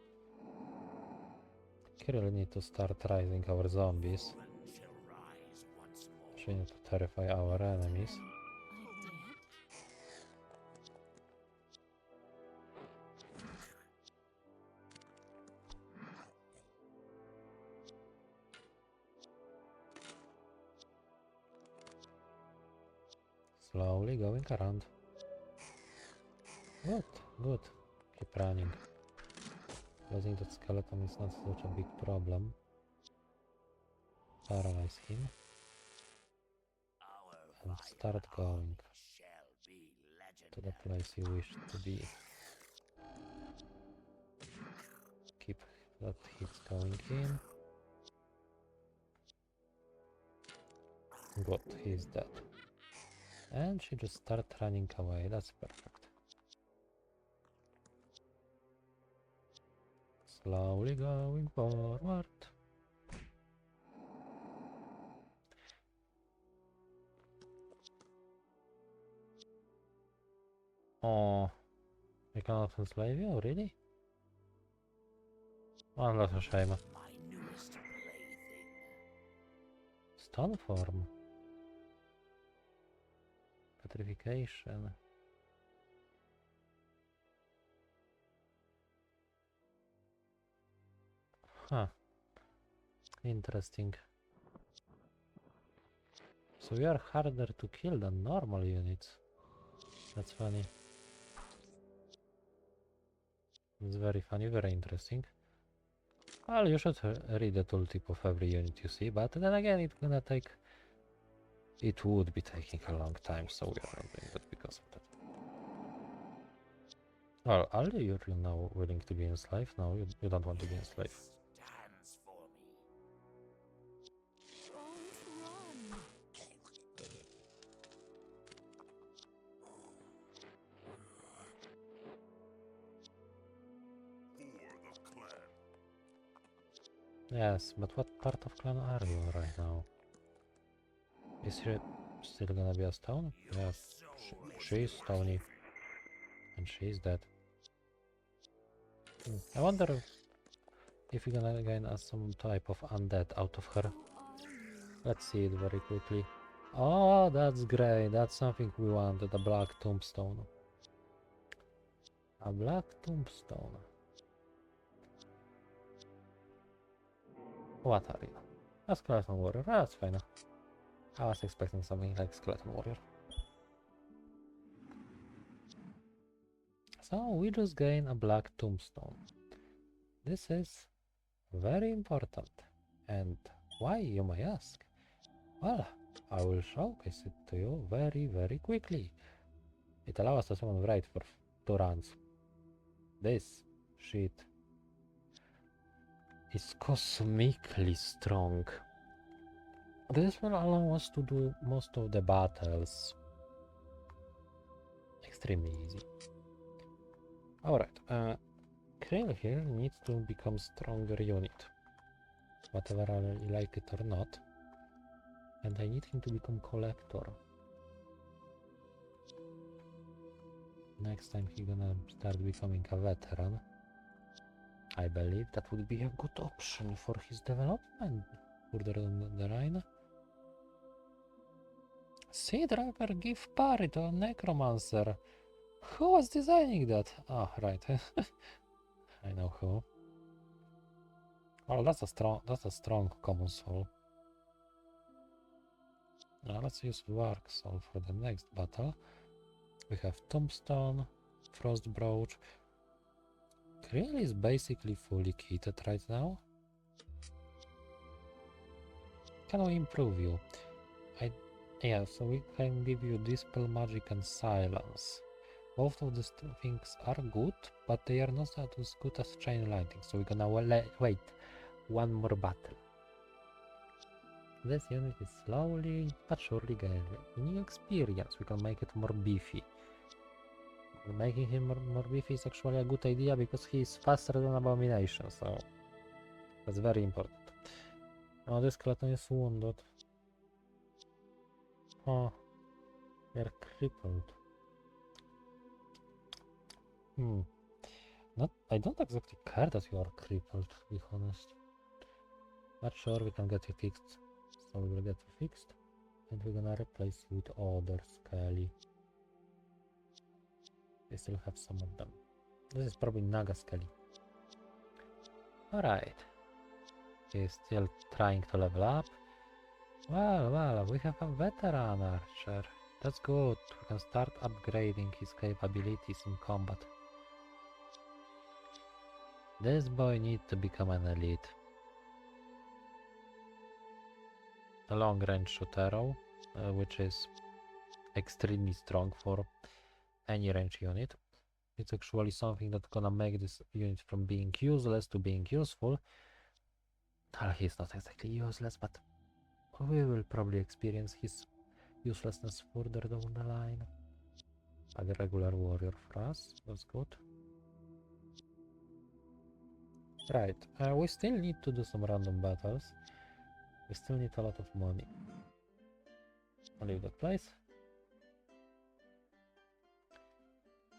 S1: We really need to start rising our zombies.
S3: Shall rise once more.
S1: We need to terrify our enemies. Slowly going around. Good, good. Keep running. Losing that skeleton is not such a big problem. Paralyze him.
S3: Our
S1: And start going
S3: shall be
S1: to the
S3: legendary.
S1: place you wish to be. Keep that hits going in. Good, he's dead. And she just started running away, that's perfect. Slowly going forward. Oh, we cannot enslave you, really? Oh, that's a shame.
S3: My newest plaything.
S1: Stone form. Petrification. Huh. Interesting. So we are harder to kill than normal units. That's funny. It's very funny, very interesting. Well, you should read the tooltip of every unit you see, but then again, it's gonna take... It would be taking a long time, so we are not doing that because of that. Well, are you now willing to be enslaved? No, you don't want to be enslaved.
S3: Stands for me.
S2: Don't run.
S1: Yes, but what part of clan are you right now? Is she still gonna be a stone? Yeah, she's stony. And she's dead. I wonder if you're gonna gain some type of undead out of her. Let's see it very quickly. Oh, that's great. That's something we wanted. A black tombstone. A black tombstone. What are you? A skeleton warrior. That's fine. I was expecting something like skeleton warrior. So we just gain a black tombstone. This is very important. And why, you may ask? Well, I will showcase it to you very, very quickly. It allows us to summon raid for 2 rounds. This shit is cosmically strong. This will allow us to do most of the battles extremely easy. Alright, Krill here needs to become stronger unit. Whatever I like it or not. And I need him to become collector. Next time he's gonna start becoming a veteran. I believe that would be a good option for his development further down the line. Sea Driver give parry to a Necromancer. Who was designing that? Ah, right. I know who. Well, that's a strong common soul. Now let's use Wark Soul for the next battle. We have Tombstone, Frost Brooch. Krill is basically fully kitted right now. Can we improve you? Yeah, so we can give you Dispel Magic and Silence. Both of these things are good, but they are not as good as Chain Lightning, so we're gonna wait one more battle. This unit is slowly but surely gaining new experience. We can make it more beefy. Making him more beefy is actually a good idea because he is faster than Abomination, so that's very important. Oh, this skeleton is wounded. Oh, they're crippled. I don't exactly care that you are crippled, to be honest. But sure, we can get you fixed. So we will get you fixed. And we're gonna replace you with other Skelly. We still have some of them. This is probably Naga Skelly. Alright. He's still trying to level up. Well, we have a veteran archer. That's good. We can start upgrading his capabilities in combat. This boy needs to become an elite. A long-range shooter, which is extremely strong for any range unit. It's actually something that's gonna make this unit from being useless to being useful. Well, he's not exactly useless, but we will probably experience his uselessness further down the line. But a regular warrior for us, that's good. Right, we still need to do some random battles. We still need a lot of money. I'll leave that place.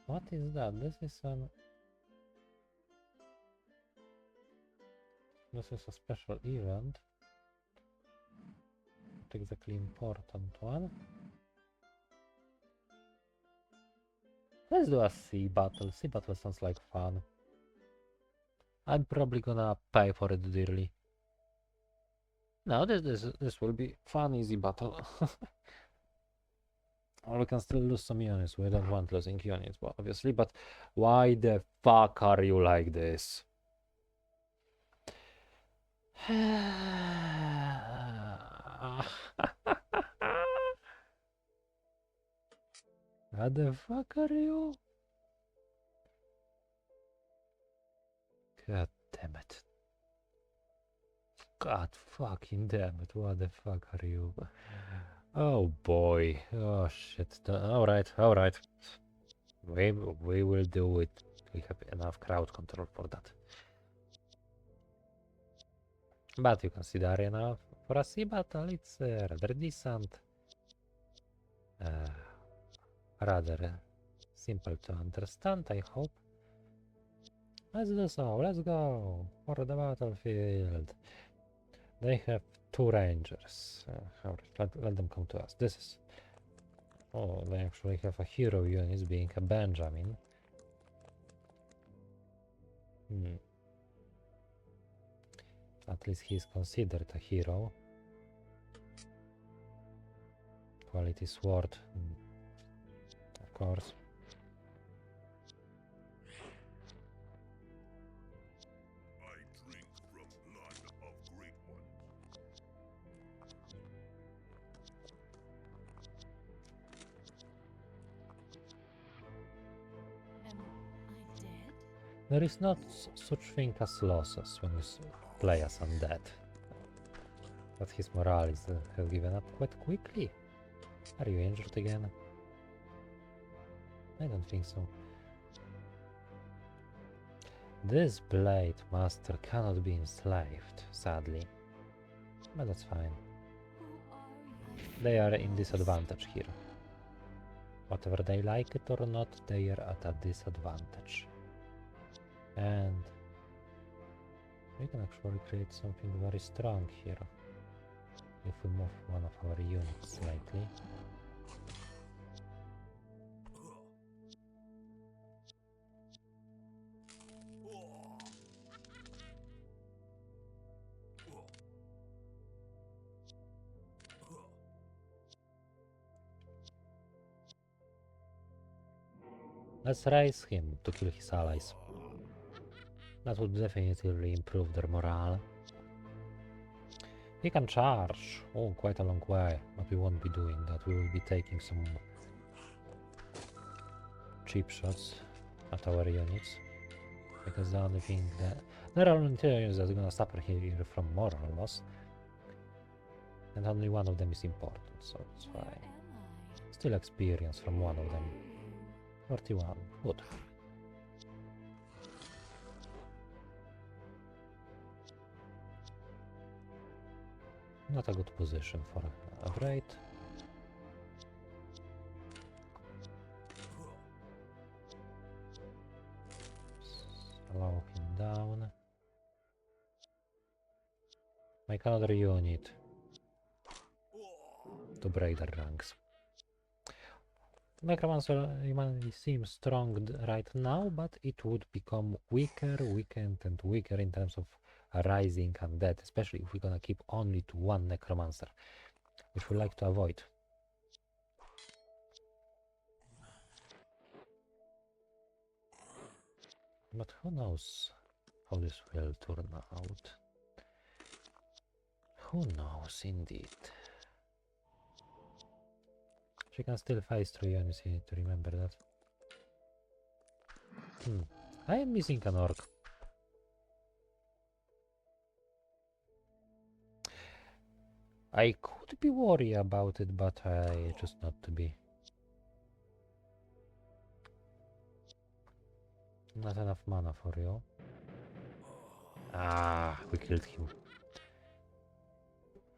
S1: What is that? This is a special event. Not exactly important one. Let's do a sea battle. Sea battle sounds like fun. I'm probably gonna pay for it dearly. No, this will be fun, easy battle. Or we can still lose some units. We don't want losing units, well, obviously. But why the fuck are you like this? What the fuck are you? God damn it. God fucking damn it. What the fuck are you? Oh boy. Oh shit. Alright. We will do it. We have enough crowd control for that. But you can see the arena for a sea battle. It's rather decent. Rather simple to understand, I hope. Let's do so. Let's go for the battlefield. They have 2 rangers. Let them come to us. This is... Oh, they actually have a hero unit being a Benjamin. At least he is considered a hero. Quality sword. Of course.
S3: I drink from blood of great ones.
S2: Am I dead?
S1: There is not such thing as losses when you play as Undead. But his morale has given up quite quickly. Are you injured again? I don't think so. This blade master cannot be enslaved, sadly. But that's fine.
S2: Who are you?
S1: They are in disadvantage here. Whatever they like it or not, they are at a disadvantage. And we can actually create something very strong here. If we move one of our units slightly. Let's raise him to kill his allies. That would definitely improve their morale. He can charge. Oh, quite a long way. But we won't be doing that. We will be taking some cheap shots at our units. Because the only thing that... There are units that are gonna suffer here from moral loss. And only one of them is important, so it's
S2: Where
S1: fine.
S2: am I?
S1: Still experience from one of them.
S2: Who are you?
S1: 41. Good. Not a good position for a raid. Allow him down. Make another unit to break the ranks. Necromancer seems strong right now, but it would become weaker and weaker in terms of rising undead, especially if we're gonna keep only to one Necromancer, which we like to avoid. But who knows how this will turn out? Who knows, indeed. She can still face 3 units, you need to remember that. I am missing an orc. I could be worried about it, but I just not to be. Not enough mana for you. Ah, we killed him.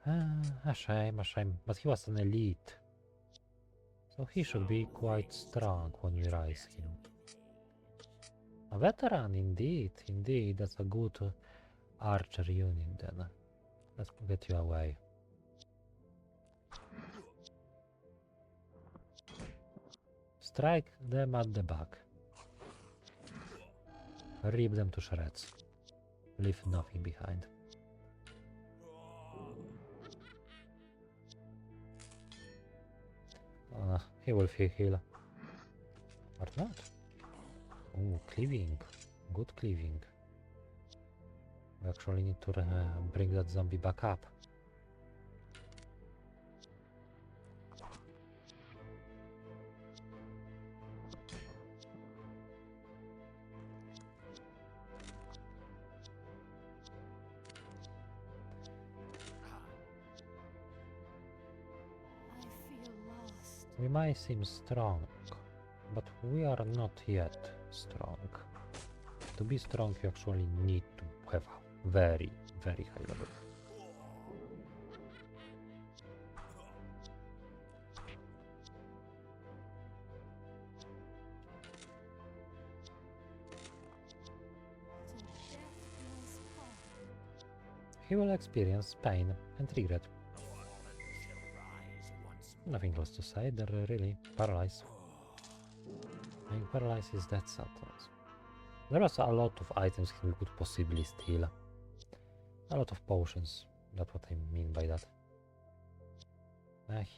S1: A shame, but he was an elite. So he should be quite strong when we rise him. A veteran, indeed, that's a good archer unit then. Let's get you away. Strike them at the back. Rip them to shreds. Leave nothing behind. He will heal. Or not. Oh, cleaving. Good cleaving. We actually need to bring that zombie back up.
S2: I feel lost.
S1: We might seem strong, but we are not yet strong. To be strong, you actually need to have a very, very high level.
S2: Till death do us part.
S1: He will experience pain and regret. Nothing else to say, they're really paralyzed. Being paralyzed is that sentence. There was a lot of items we could possibly steal. A lot of potions, that's what I mean by that.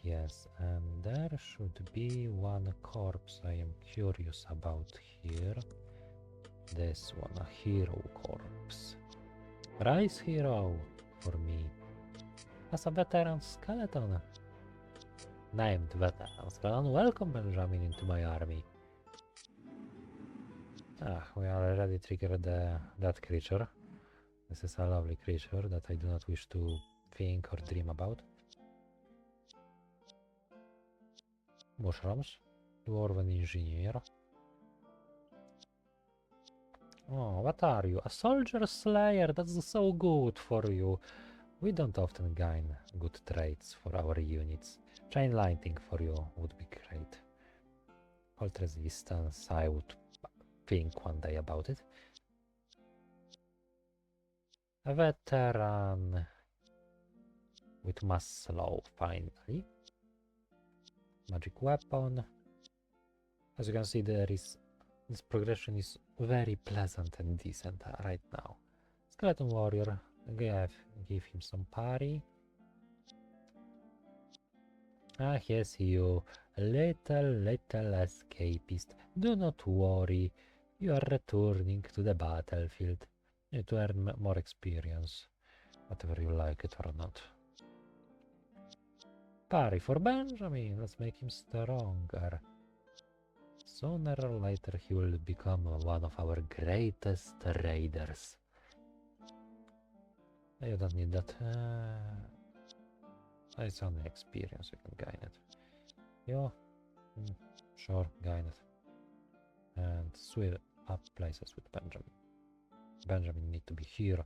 S1: Yes, and there should be one corpse I am curious about here. This one, a hero corpse. Rise hero for me. As a veteran skeleton. Named veteran skeleton. Welcome Benjamin into my army. We already triggered that creature. This is a lovely creature that I do not wish to think or dream about. Mushrooms. Dwarven engineer. Oh, what are you? A soldier slayer, that's so good for you. We don't often gain good traits for our units. Chain lightning for you would be great. Cold resistance, I would think one day about it. A veteran with mass slow, finally. Magic weapon. As you can see, this progression is very pleasant and decent right now. Skeleton warrior, give him some parry. Yes, you little escapist. Do not worry, you are returning to the battlefield. You need to earn more experience, whatever you like it or not. Parry for Benjamin, let's make him stronger. Sooner or later he will become one of our greatest raiders. You don't need that. It's only experience you can gain it. Yeah, sure, gain it. And switch up places with Benjamin. Benjamin need to be here.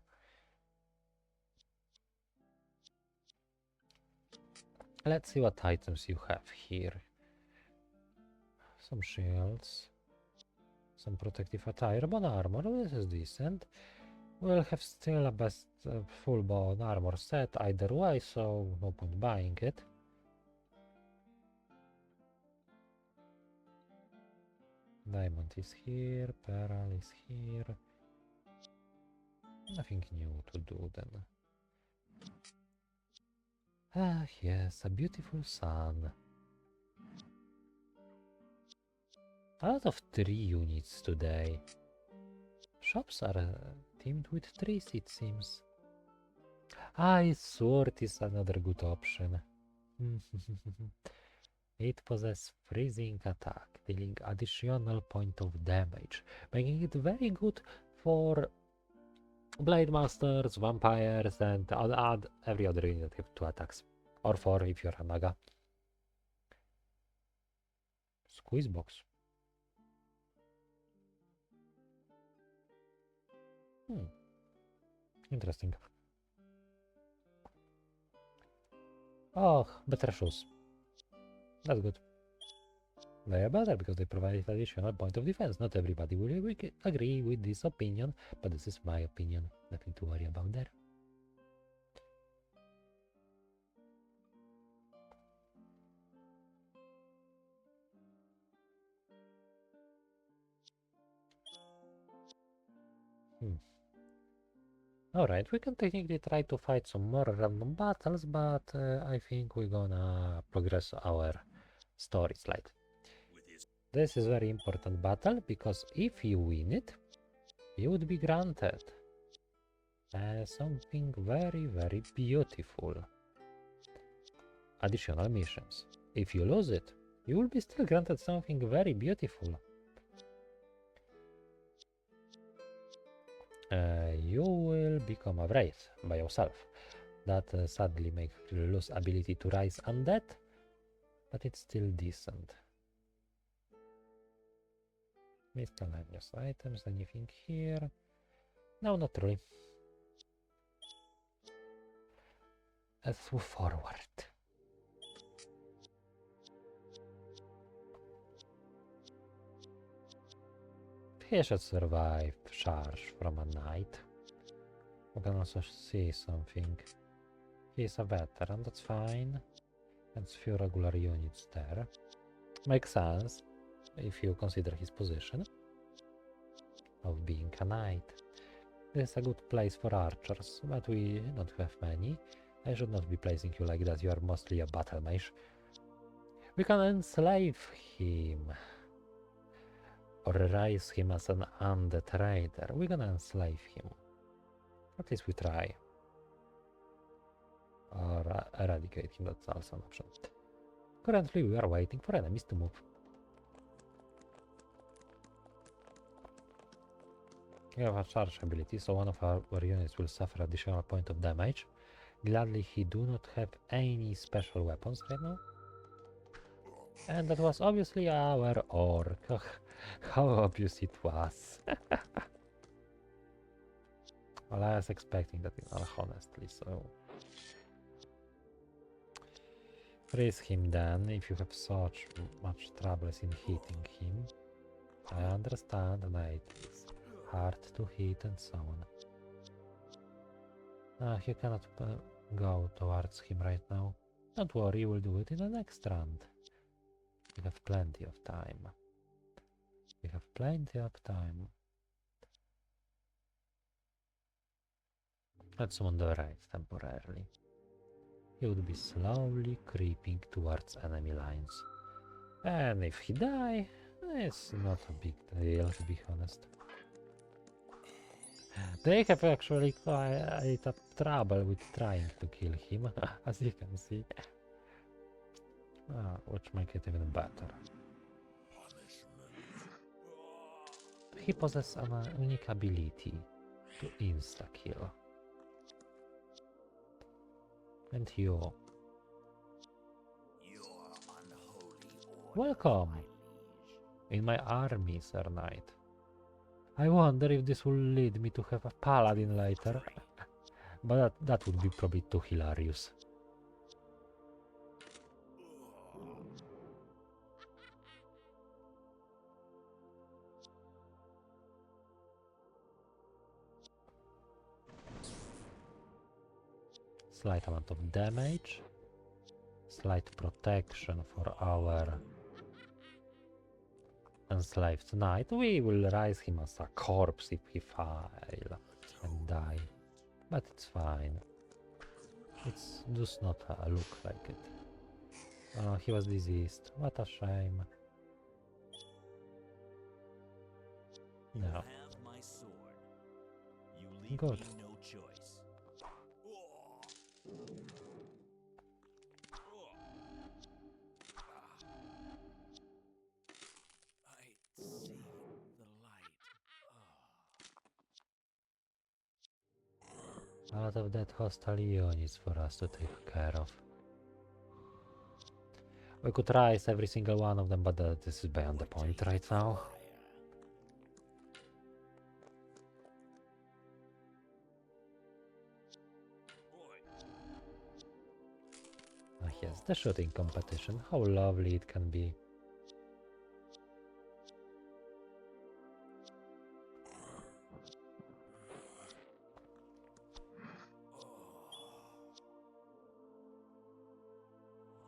S1: Let's see what items you have here. Some shields. Some protective attire, bone armor, this is decent. We'll have still a best full bone armor set either way, so no point buying it. Diamond is here, Pearl is here. Nothing new to do then. Ah yes, a beautiful sun. A lot of tree units today. Shops are themed with trees, it seems. Sword is another good option. It possesses freezing attack, dealing additional point of damage, making it very good for blade masters, vampires, and every other unit with 2 attacks. Or 4 if you're a naga. Squeeze box. Interesting. Oh, better shoes. That's good. They are better because they provide additional point of defense. Not everybody will agree with this opinion, but this is my opinion. Nothing to worry about there. Alright, we can technically try to fight some more random battles, but I think we're gonna progress our story slightly. This is very important battle, because if you win it, you would be granted something very, very beautiful. Additional missions. If you lose it, you will be still granted something very beautiful. You will become a wraith by yourself. That sadly makes you lose ability to rise undead, but it's still decent. Miscellaneous items, anything here? No, not really. Let's move forward. He should survive charge from a knight. We can also see something. He's a veteran, that's fine. And few regular units there. Makes sense if you consider his position of being a knight. This is a good place for archers, but we don't have many. I should not be placing you like that, you are mostly a battle mage. We can enslave him. Or raise him as an undead raider. We're gonna enslave him. At least we try. Or eradicate him, that's also an option. Currently we are waiting for enemies to move. We have a charge ability, so one of our units will suffer additional point of damage. Gladly he do not have any special weapons right now. And that was obviously our orc. How obvious it was. Well, I was expecting that, honestly, so... Freeze him then, if you have such much troubles in hitting him. I understand, and it's hard to hit and so on. You cannot go towards him right now. Don't worry, we'll do it in the next round. We have plenty of time. We have plenty of time. Let's summon the wraith temporarily. He would be slowly creeping towards enemy lines. And if he die, it's not a big deal, to be honest. They have actually quite a trouble with trying to kill him, as you can see. Which makes it even better. He possesses an unique ability to insta-kill. And you Welcome in my army, Sir Knight. I wonder if this will lead me to have a paladin later. But that would be probably too hilarious. Slight amount of damage. Slight protection for our enslaved knight. We will raise him as a corpse if he fail and die. But it's fine. It does not look like it. Oh, he was diseased. What a shame. No.
S4: Have my sword. You leave
S1: Good.
S4: me no choice. I see the light.
S1: A lot of dead hostile units for us to take care of. We could rise every single one of them, but this is beyond the point right now. Ah, yes, the shooting competition. How lovely it can be.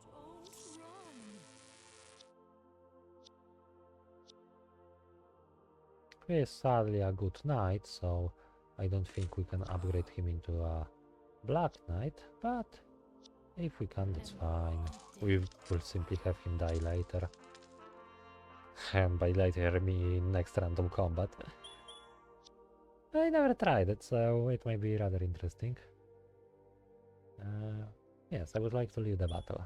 S2: Don't run.
S1: He is sadly a good knight, so I don't think we can upgrade him into a black knight, but if we can, that's fine. We will simply have him die later. And by later, I mean next random combat. I never tried it, so it might be rather interesting. Yes, I would like to lead the battle.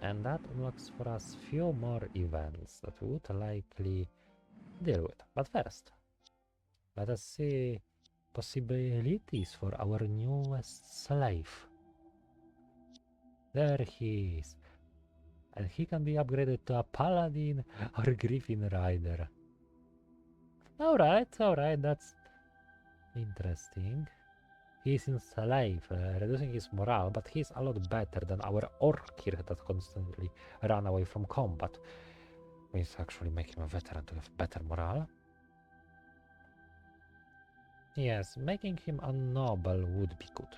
S1: And that unlocks for us few more events that we would likely deal with. But first, let us see possibilities for our newest slave. There he is. And he can be upgraded to a paladin or griffin rider. Alright, that's interesting. He's in slave, reducing his morale, but he's a lot better than our Orkir that constantly ran away from combat. We actually make him a veteran to have better morale. Yes, making him a noble would be good.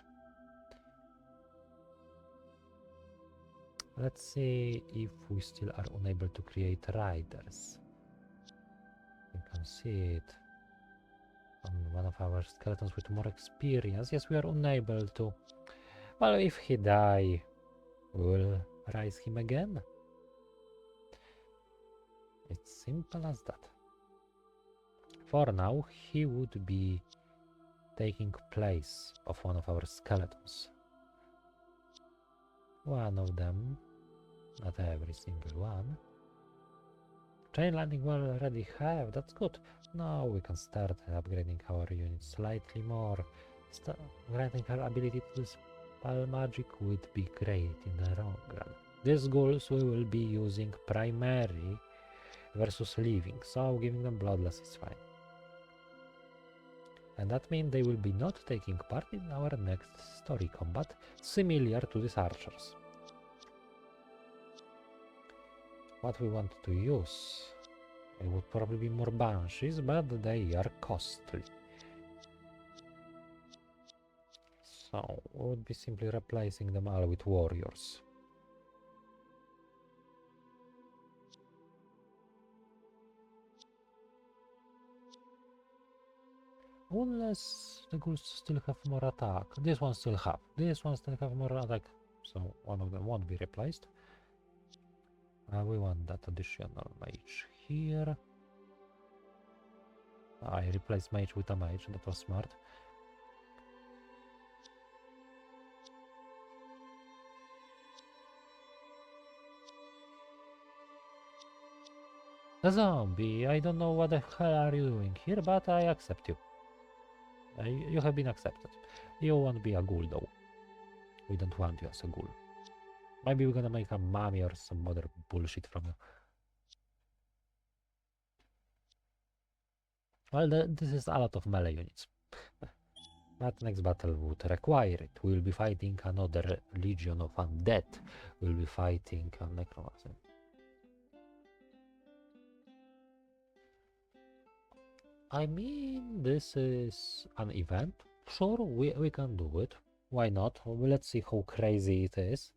S1: Let's see if we still are unable to create riders. You can see it on one of our skeletons with more experience. Yes, we are unable to. Well, if he die, we'll rise him again. It's simple as that. For now, he would be taking place of one of our skeletons. One of them, not every single one. Chain landing we already have, that's good. Now we can start upgrading our units slightly more. Granting our ability to spell magic would be great in the long run. These ghouls we will be using primary versus living, so giving them bloodless is fine. And that means they will be not taking part in our next story combat, similar to these archers. What we want to use, it would probably be more banshees, but they are costly. So we would be simply replacing them all with warriors. Unless the ghouls still have more attack. This one still have. This one still have more attack. So one of them won't be replaced. We want that additional mage here. I replaced mage with a mage. That was smart. A zombie. I don't know what the hell are you doing here, but I accept you. You have been accepted. You won't be a ghoul though. We don't want you as a ghoul. Maybe we're gonna make a mummy or some other bullshit from you. Well, this is a lot of melee units. But next battle would require it. We'll be fighting another legion of undead. We'll be fighting a necromancer. I mean, this is an event. Sure, we can do it. Why not? Well, let's see how crazy it is.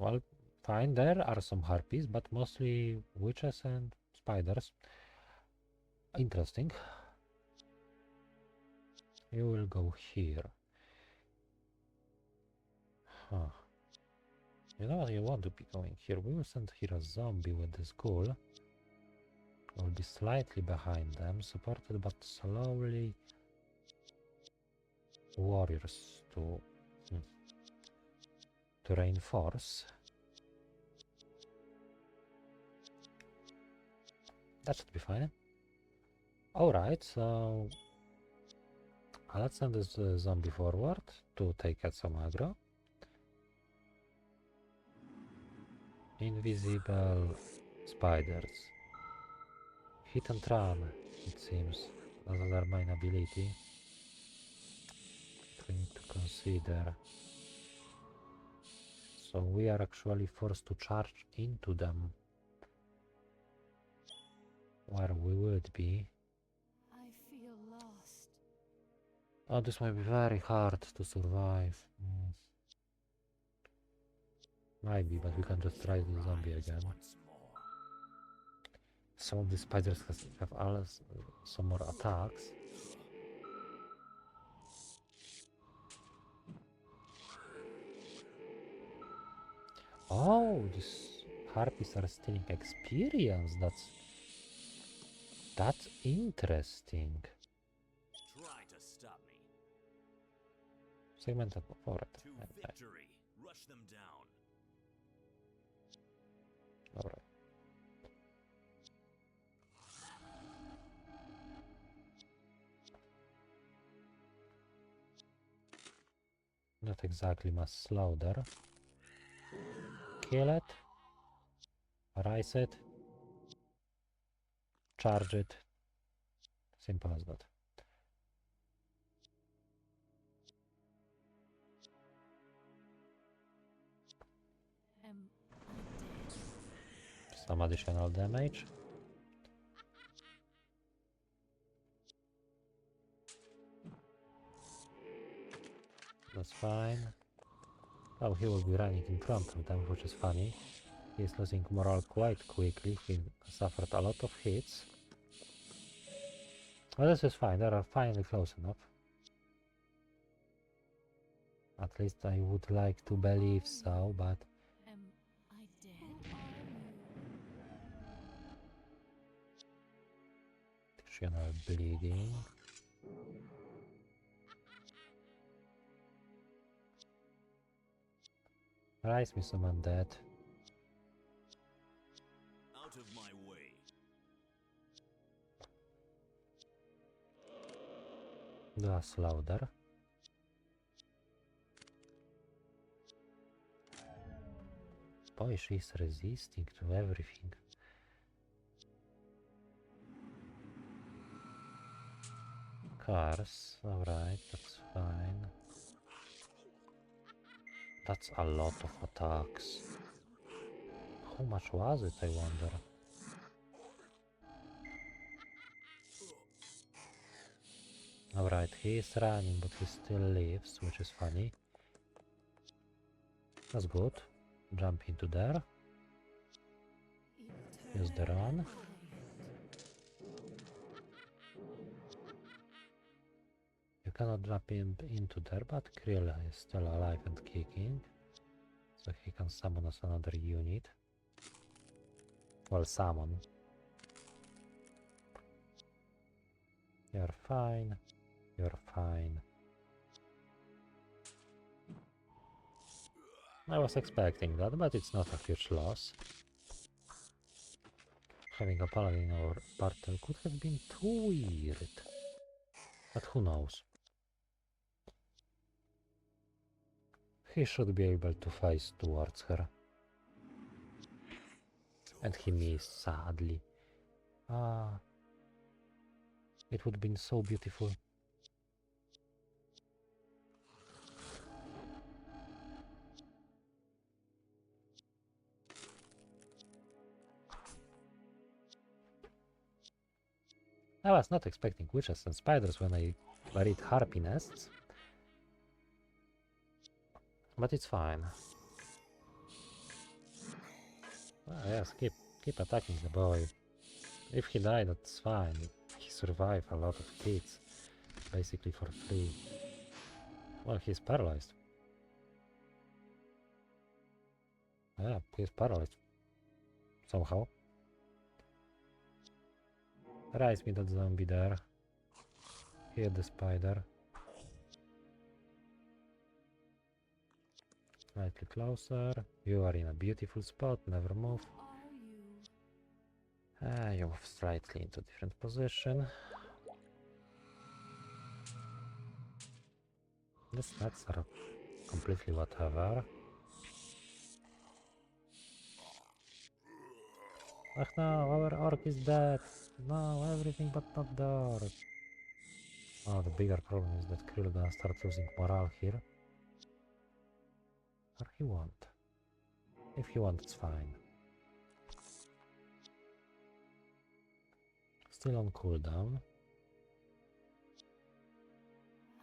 S1: Well, fine, there are some harpies, but mostly witches and spiders. Interesting. You will go here. Huh. You know what, you want to be going here. We will send here a zombie with this ghoul. Will be slightly behind them, supported but slowly. Warriors to reinforce. That should be fine. Alright, so let's send this zombie forward to take out some aggro. Invisible spiders. Hit and run, it seems. That's their main ability. We need to consider. So we are actually forced to charge into them. Where we would be.
S2: I feel lost.
S1: Oh, this might be very hard to survive. Might be, but we can just try the zombie again. Some of the spiders have some more attacks. Oh, these harpies are stealing experience. That's interesting.
S4: Try to stop me.
S1: Segmented forward.
S4: To victory. Rush them down.
S1: Alright. Not exactly mass slaughter. Kill it. Rise it. Charge it. Simple as that.
S2: Am I dead?
S1: Some additional damage. That's fine. Oh, he will be running in front of them, which is funny. He's losing morale quite quickly. He suffered a lot of hits. Well, this is fine. They are finally close enough. At least I would like to believe so, but...
S2: Am I dead?
S1: Additional bleeding. Rise me some undead.
S4: Out of my way.
S1: Do a slaughter. Boy, she's resisting to everything. Cars, alright, that's fine. That's a lot of attacks. How much was it, I wonder? Alright, he is running, but he still lives, which is funny. That's good. Jump into there. Use the run. You cannot jump into there, but Krill is still alive and kicking. So he can summon us another unit. Well, summon. You're fine. You're fine. I was expecting that, but it's not a huge loss. Having a paladin in our battle could have been too weird. But who knows? He should be able to face towards her. And he missed, sadly. Ah, it would have been so beautiful. I was not expecting witches and spiders when I read harpy nests. But it's fine. Ah, yes, keep attacking the boy. If he died, that's fine. He survived a lot of hits, basically for free. Well, he's paralyzed. Yeah, he's paralyzed. Somehow. Rise me that zombie there. Hit the spider. Slightly closer. You are in a beautiful spot, never move. You move slightly into different position. The stats are completely whatever. Ach no, our orc is dead. No, everything but not the orc. Oh, the bigger problem is that Krill gonna start losing morale here. Or he won't. If he won't, it's fine. Still on cooldown.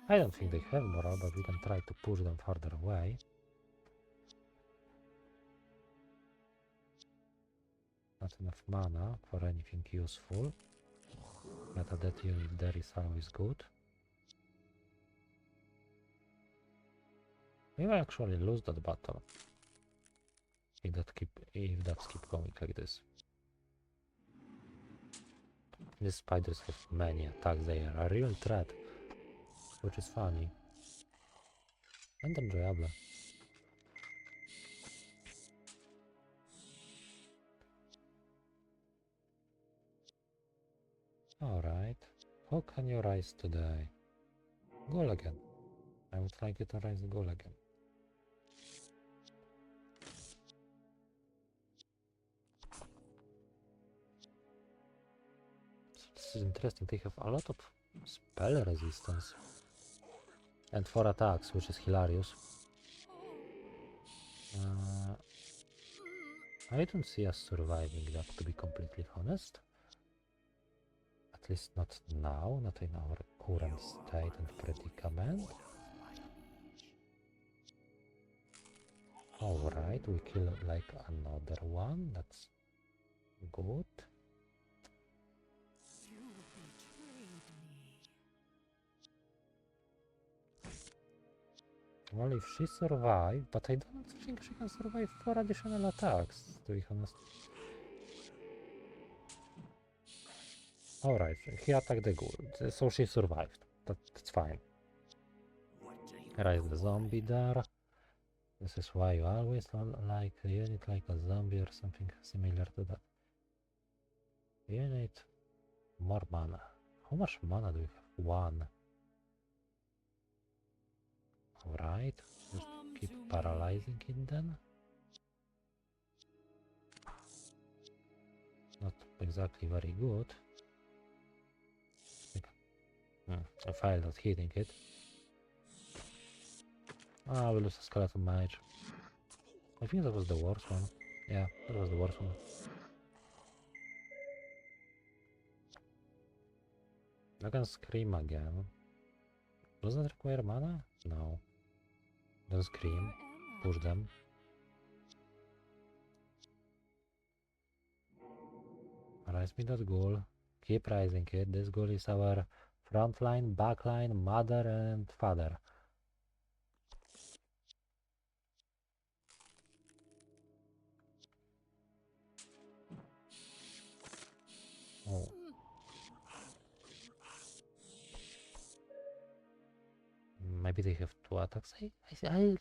S1: I don't think they have morale, but we can try to push them further away. Not enough mana for anything useful. But a dead unit there is always good. We will actually lose that battle. If that's keep going like this. These spiders have many attacks, they are a real threat. Which is funny. And enjoyable. Alright. How can you rise today? Goal again. I would like you to rise the goal again. This is interesting. They have a lot of spell resistance. And 4 attacks, which is hilarious. I don't see us surviving that, to be completely honest. At least not now, not in our current state and predicament. Alright, we kill like another one, that's good. Well, if she survived, but I don't think she can survive 4 additional attacks, to be honest. Alright, he attacked the ghoul, so she survived. That's fine. Rise the zombie there. This is why you always like a unit like a zombie or something similar to that. You need more mana. How much mana do we have? 1. Alright, just keep paralyzing it then. Not exactly very good. I failed at hitting it. Ah, we lose a skeleton mage. I think that was the worst one. Yeah, that was the worst one. I can scream again. Does that require mana? No. Don't scream. Push them. Rise me that ghoul. Keep rising it. This ghoul is our front line, back line, mother and father. Oh. Maybe they have 2 attacks. I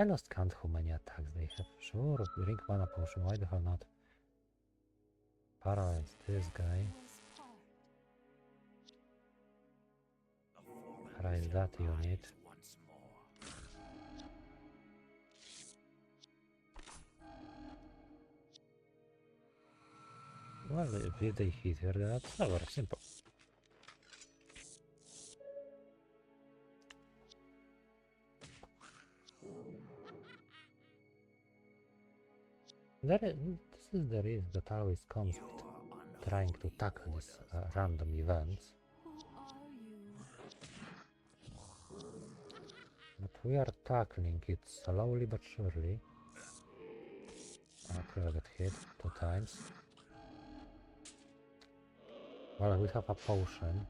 S1: lost count how many attacks they have. Sure, drink mana potion, why the hell not? Paralyze this guy. Rise that unit.
S4: Once more.
S1: Well, if they hit her, that's never simple. This is the risk that always comes with trying to tackle these random events.
S2: Who are you?
S1: But we are tackling it slowly but surely. Okay, I got hit 2 times. Well, we have a potion.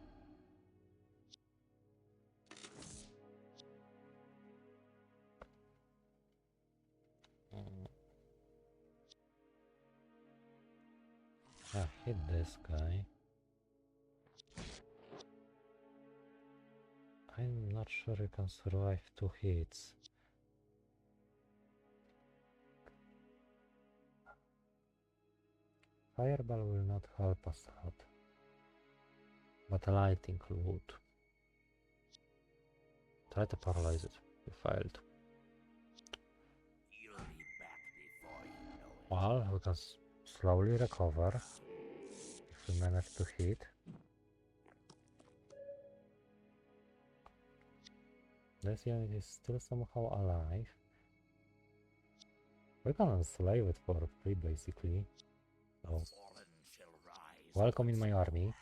S1: Hit this guy. I'm not sure you can survive 2 hits. Fireball will not help us out, but lightning would. Try to paralyze it. You failed.
S4: You'll be back before you know it.
S1: Well, we can slowly recover if we manage to hit. This unit is still somehow alive. We can enslave it for free, basically. So,
S4: Fallen shall rise.
S1: welcome in my army.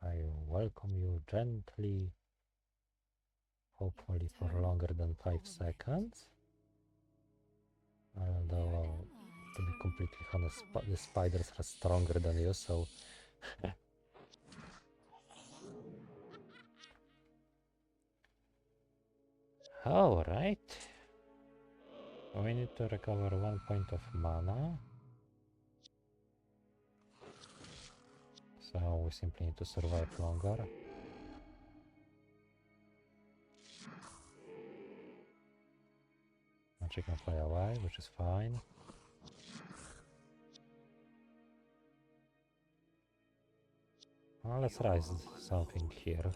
S1: I welcome you gently, hopefully for longer than 5 seconds. Although, to be completely honest, the spiders are stronger than you, so... Alright. We need to recover 1 point of mana. So we simply need to survive longer. And she can fly away, which is fine. Well, let's rise something here.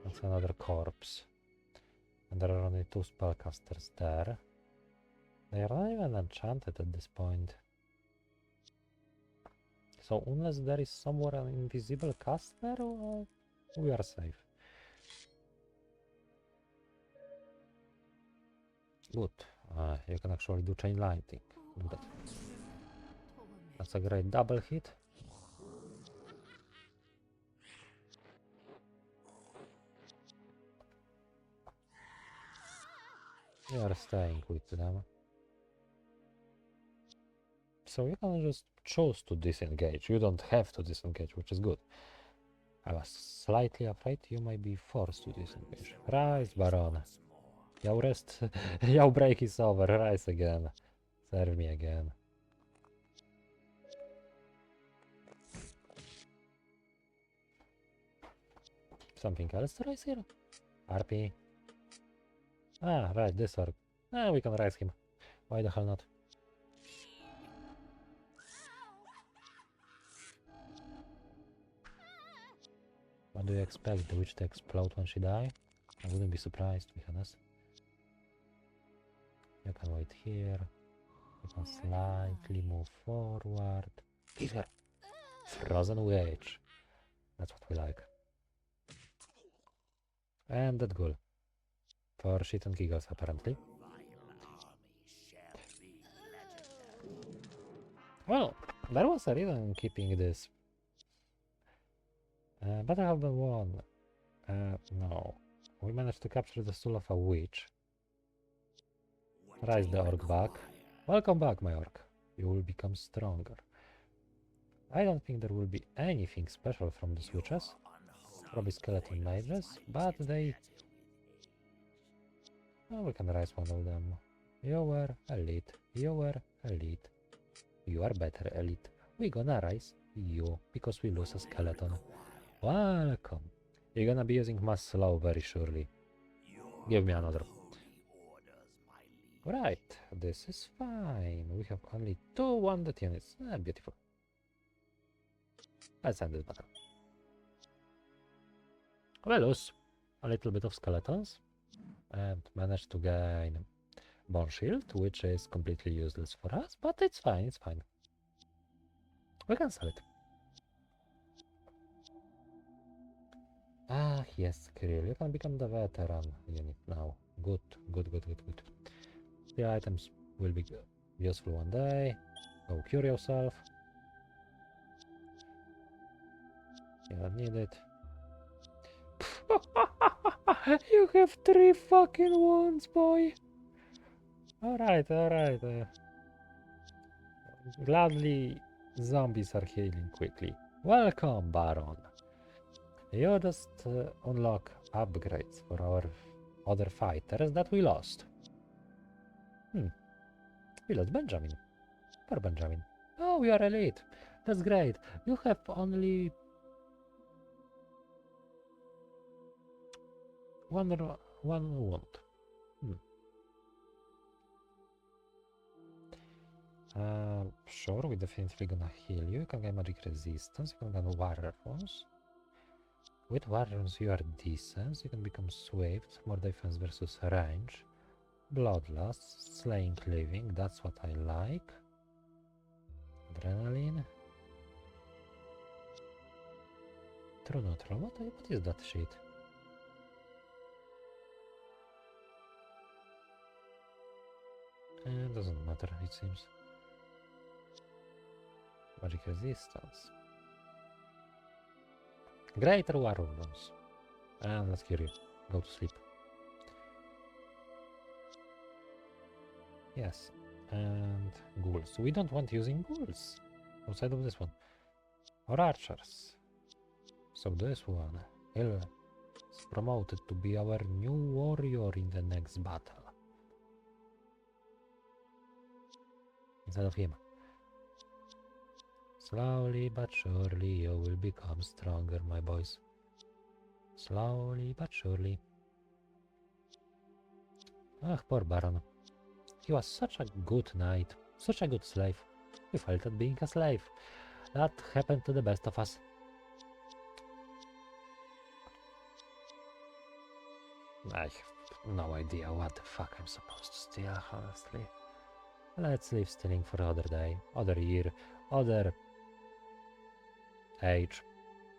S1: That's another corpse. And there are only 2 spellcasters there. They are not even enchanted at this point. So unless there is somewhere an invisible caster, we are safe. Good. You can actually do chain lightning. Do that. That's a great double hit. We are staying with them. So you can just choose to disengage. You don't have to disengage, which is good. I was slightly afraid you might be forced to disengage. Rise, Baron. Your rest, your break is over. Rise again. Serve me again. Something else to rise here? RP. Ah, right, this orc. We can rise him. Why the hell not? What do you expect? The witch to explode when she die? I wouldn't be surprised, to be honest. You can wait here. You can slightly move forward. Hit her! Frozen witch. That's what we like. And that ghoul. For shit and giggles, apparently. Well, there was a reason in keeping this. Better have than one. No. We managed to capture the soul of a witch. Rise the orc back. Welcome back, my orc. You will become stronger. I don't think there will be anything special from the witches. Probably skeleton mages, but they... Oh, we can rise one of them. You were elite. You were elite. You are better elite. We gonna rise you because we lose a skeleton. Welcome. You're gonna be using mass slow very surely. Give me another. Right, this is fine. We have only 2 wounded units. Beautiful. Let's end this battle. We lose a little bit of skeletons and manage to gain Bone Shield, which is completely useless for us, but it's fine, it's fine. We can sell it. Ah, yes, Kirill, you can become the veteran unit now. Good, good, good, good, good. The items will be useful one day. Go cure yourself. You don't need it. You have 3 fucking wounds, boy. Alright, alright. Gladly, zombies are healing quickly. Welcome, Baron. You just unlock upgrades for our other fighters that we lost. We lost Benjamin. Poor Benjamin. Oh, we are elite. That's great. You have only one wound. Sure, we definitely gonna heal you. You can get magic resistance. You can get war runes. With war runes, you are decent. You can become swift, more defense versus range. Bloodlust, slaying, cleaving. That's what I like. Adrenaline. True neutral. What is that shit? Doesn't matter, it seems. Magic resistance. Greater war runes. And let's cure you. Go to sleep. Yes. And ghouls. We don't want using ghouls outside of this one. Or archers. So this one is promoted to be our new warrior in the next battle. Instead of him. Slowly but surely you will become stronger, my boys. Slowly but surely. Ah, poor Baron. He was such a good knight, such a good slave. He felt at being a slave. That happened to the best of us. I have no idea what the fuck I'm supposed to steal, honestly. Let's leave stealing for other day, other year, other age,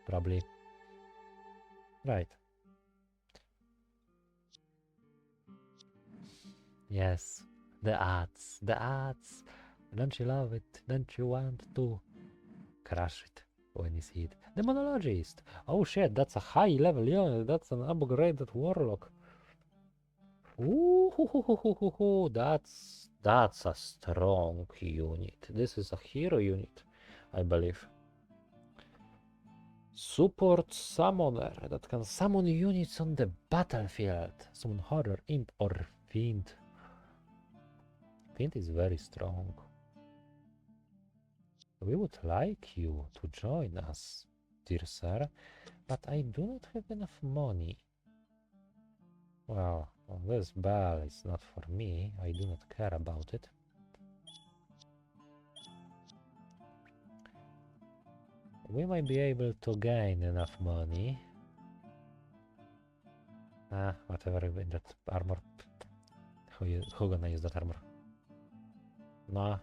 S1: probably. Right. Yes, the ads, the ads. Don't you love it? Don't you want to crush it when you see it? Demonologist. Oh shit, that's a high level unit. That's an upgraded warlock. Ooh, that's a strong unit. This is a hero unit, I believe. Support summoner that can summon units on the battlefield. Summon horror, imp, or fiend. Fiend is very strong. We would like you to join us, dear sir, but I do not have enough money. Well, this bell is not for me. I do not care about it. We might be able to gain enough money. Whatever in that armor. Who gonna use that armor? No,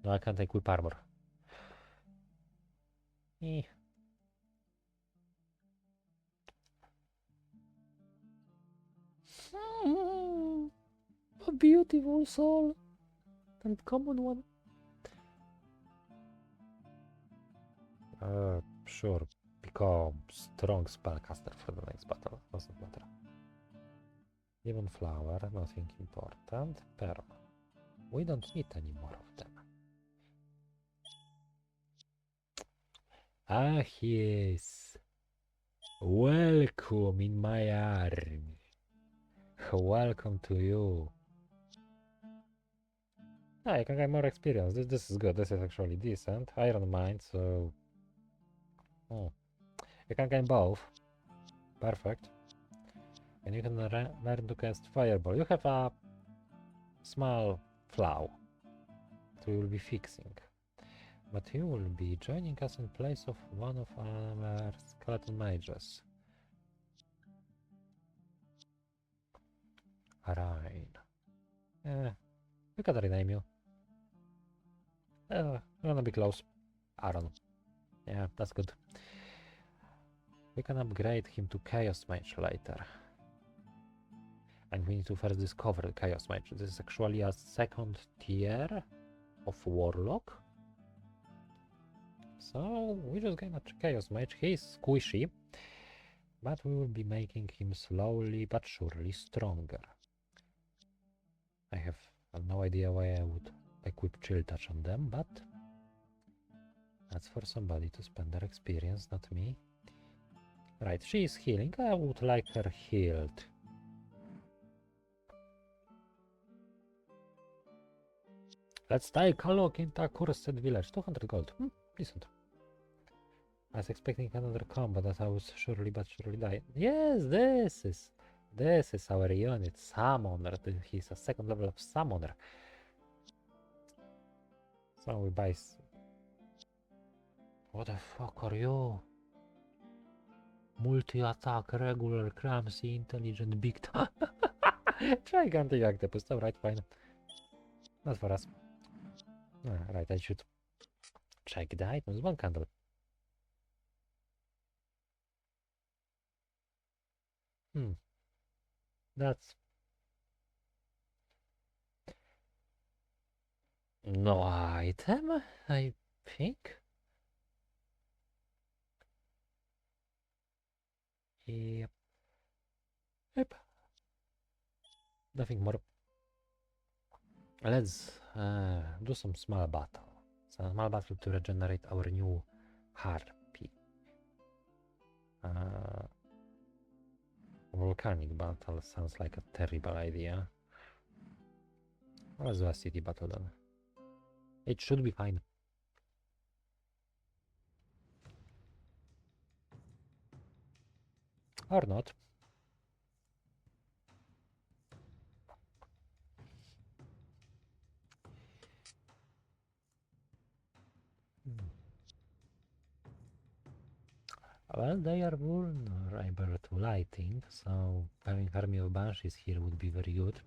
S1: I can't equip armor. A beautiful soul and common one. Sure, become strong spellcaster for the next battle. Doesn't matter. Demon flower, nothing important. Pearl. We don't need any more of them. Ah, yes. Welcome in my army. Welcome to you. I can get more experience. This is good. This is actually decent. Iron Mind, so... You can gain both. Perfect. And you can learn to cast Fireball. You have a small flaw that we will be fixing. But you will be joining us in place of one of our skeleton mages. Arain. We can rename you. We're gonna be close. Aaron. Yeah, that's good. We can upgrade him to Chaos Mage later. And we need to first discover the Chaos Mage. This is actually a second tier of Warlock. So we just gain a Chaos Mage. He's squishy, but we will be making him slowly but surely stronger. I have no idea why I would equip Chill Touch on them, but that's for somebody to spend their experience, not me. Right, she is healing. I would like her healed. Let's take a look into a cursed village. 200 gold. Decent. I was expecting another combo that I was surely but surely die. Yes, this is our unit. Summoner. He's a second level of summoner. So we buy... What the fuck are you? Multi-attack, regular, clumsy, intelligent, big... Gigantic octopus. Alright, fine. Not for us. Right, I should check the items. One candle. That's... no item, I think. Yep. Yep. Nothing more. Let's do some small battle. So small battle to regenerate our new harpy. Volcanic battle sounds like a terrible idea. Let's do a city battle then. It should be fine. Or not. Well, they are vulnerable to lighting, so having army of banshees here would be very good.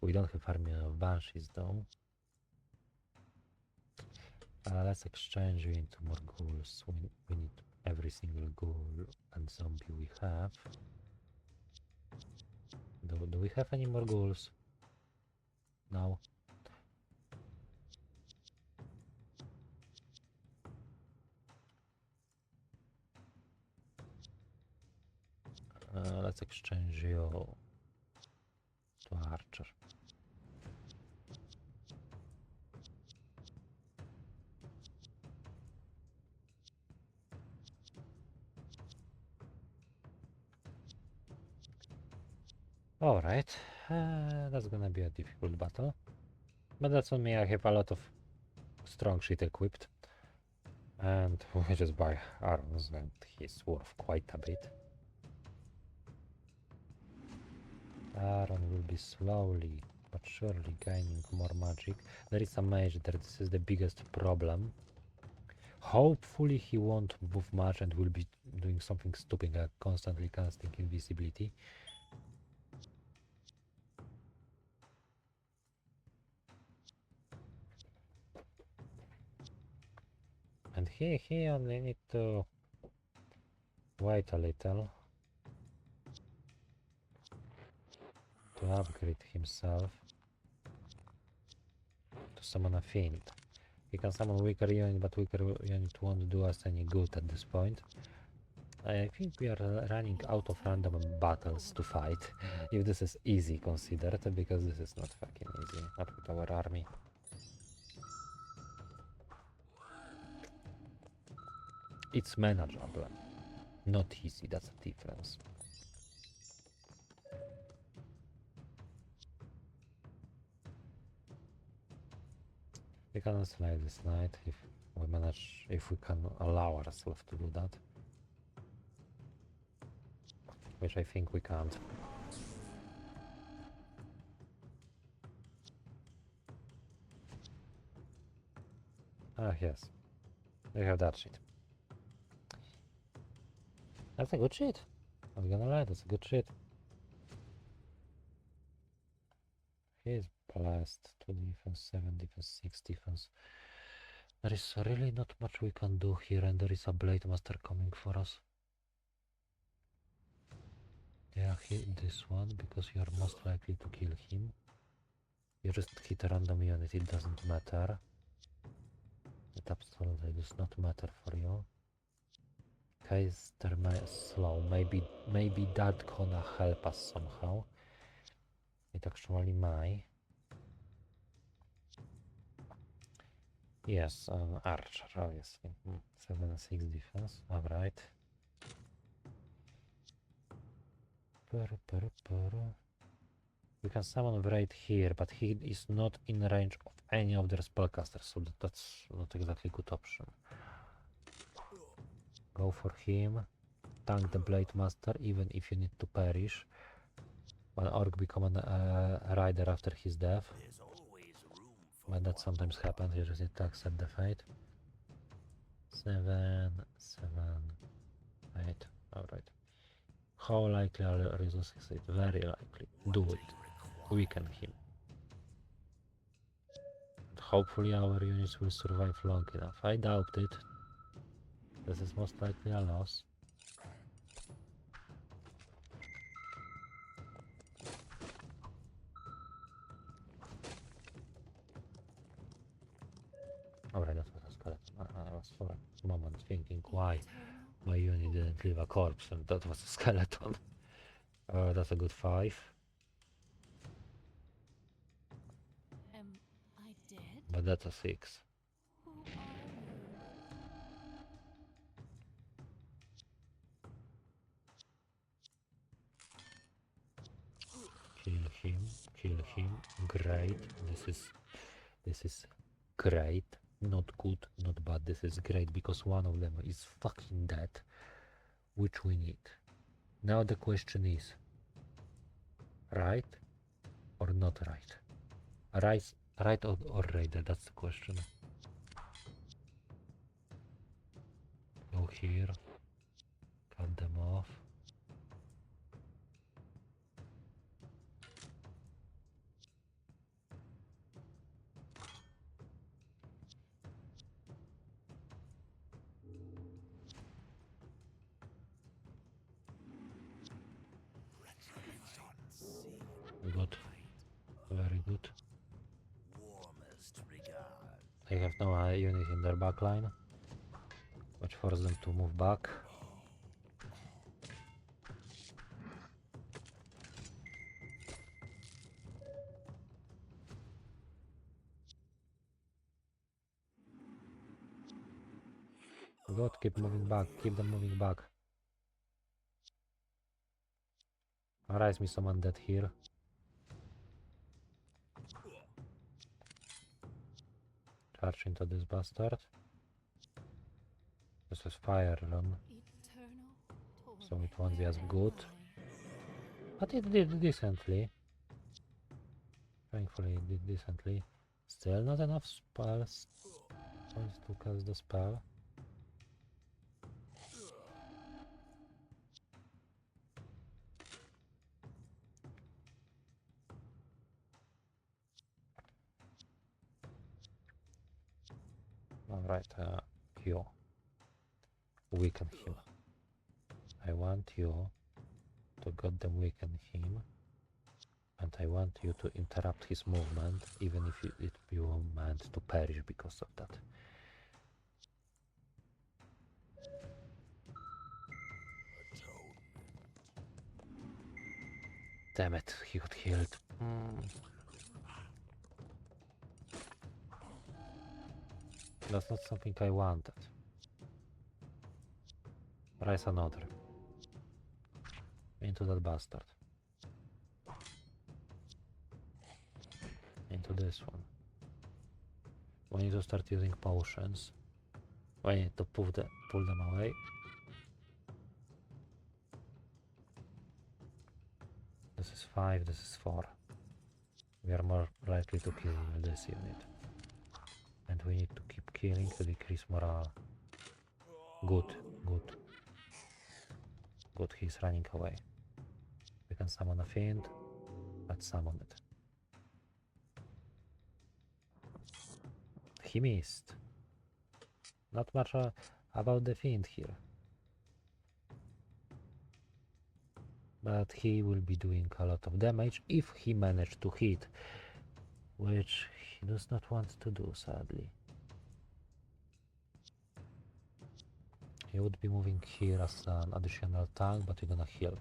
S1: We don't have army of banshees though. Let's exchange you into more ghouls. We need every single ghoul and zombie we have. Do we have any more ghouls? No. Let's exchange you to archer. Alright, that's gonna be a difficult battle. But that's on me, I have a lot of strong shit equipped. And we just buy arms and he's worth quite a bit. Aaron will be slowly but surely gaining more magic. There is a mage there, this is the biggest problem. Hopefully he won't move much and will be doing something stupid like constantly casting invisibility. And he only need to wait a little to upgrade himself to summon a fiend. He can summon weaker unit, but weaker unit won't do us any good at this point. I think we are running out of random battles to fight, if this is easy considered, because this is not fucking easy, not with our army. It's manageable, not easy, that's a difference. We can slide this night if we manage, if we can allow ourselves to do that. Which I think we can't. Ah, yes. They have that shit. That's a good shit. I'm gonna lie, that's a good shit. He's blessed. 2 defense, 7 defense, 6 defense. There is really not much we can do here, and there is a Blade Master coming for us. Yeah, hit this one because you are most likely to kill him. You just hit a random unit, it doesn't matter. It absolutely does not matter for you. Kaiser slow, maybe that gonna help us somehow. It actually might. Yes, Archer, obviously. 7 and 6 defense, alright. We can summon Wraith here, but he is not in range of any of their spellcasters, so that's not exactly a good option. Go for him. Tank the Blade Master, even if you need to perish. One orc become a rider after his death.
S4: There's always room for
S1: But that sometimes happens, you just need to accept the fate. 7, 8, alright. How likely are you to succeed? Very likely. Do it. Weaken him. And hopefully our units will survive long enough. I doubt it. This is most likely a loss. Alright, that was a skeleton. I was for a moment thinking why my unit didn't leave a corpse, and that was a skeleton. That's a good 5.
S2: Am I dead?
S1: But that's a 6.
S2: Who are you?
S1: Kill him. Great. This is great. Not good, not bad. This is great because one of them is fucking dead, which we need. Now the question is, right or not right? Right or right? That's the question. Go here. Cut them off. Good. Very good.
S4: warmest regard.
S1: They have no unit in their backline, which forces them to move back. Good, keep moving back, keep them moving back. Arise me some undead here. Charge into this bastard. This is fire run,
S2: Eternal
S1: so it won't be as
S2: where
S1: good.
S2: am
S1: But it did decently. Thankfully it did decently. Still not enough spells points to cast the spell. Alright, you. Weaken him. I want you to goddamn weaken him. And I want you to interrupt his movement, even if you are meant to perish because of that. Damn it, he got healed. That's not something I wanted. Rise another. Into that bastard. Into this one. We need to start using potions. We need to pull them away. This is 5, this is 4. We are more likely to kill this unit. And we need to keep killing to decrease morale. Good, good. Good, he's running away. We can summon a fiend. Let's summon it. He missed. Not much about the fiend here. But he will be doing a lot of damage if he managed to hit, which he does not want to do, sadly. He would be moving here as an additional tank, but we're gonna heal.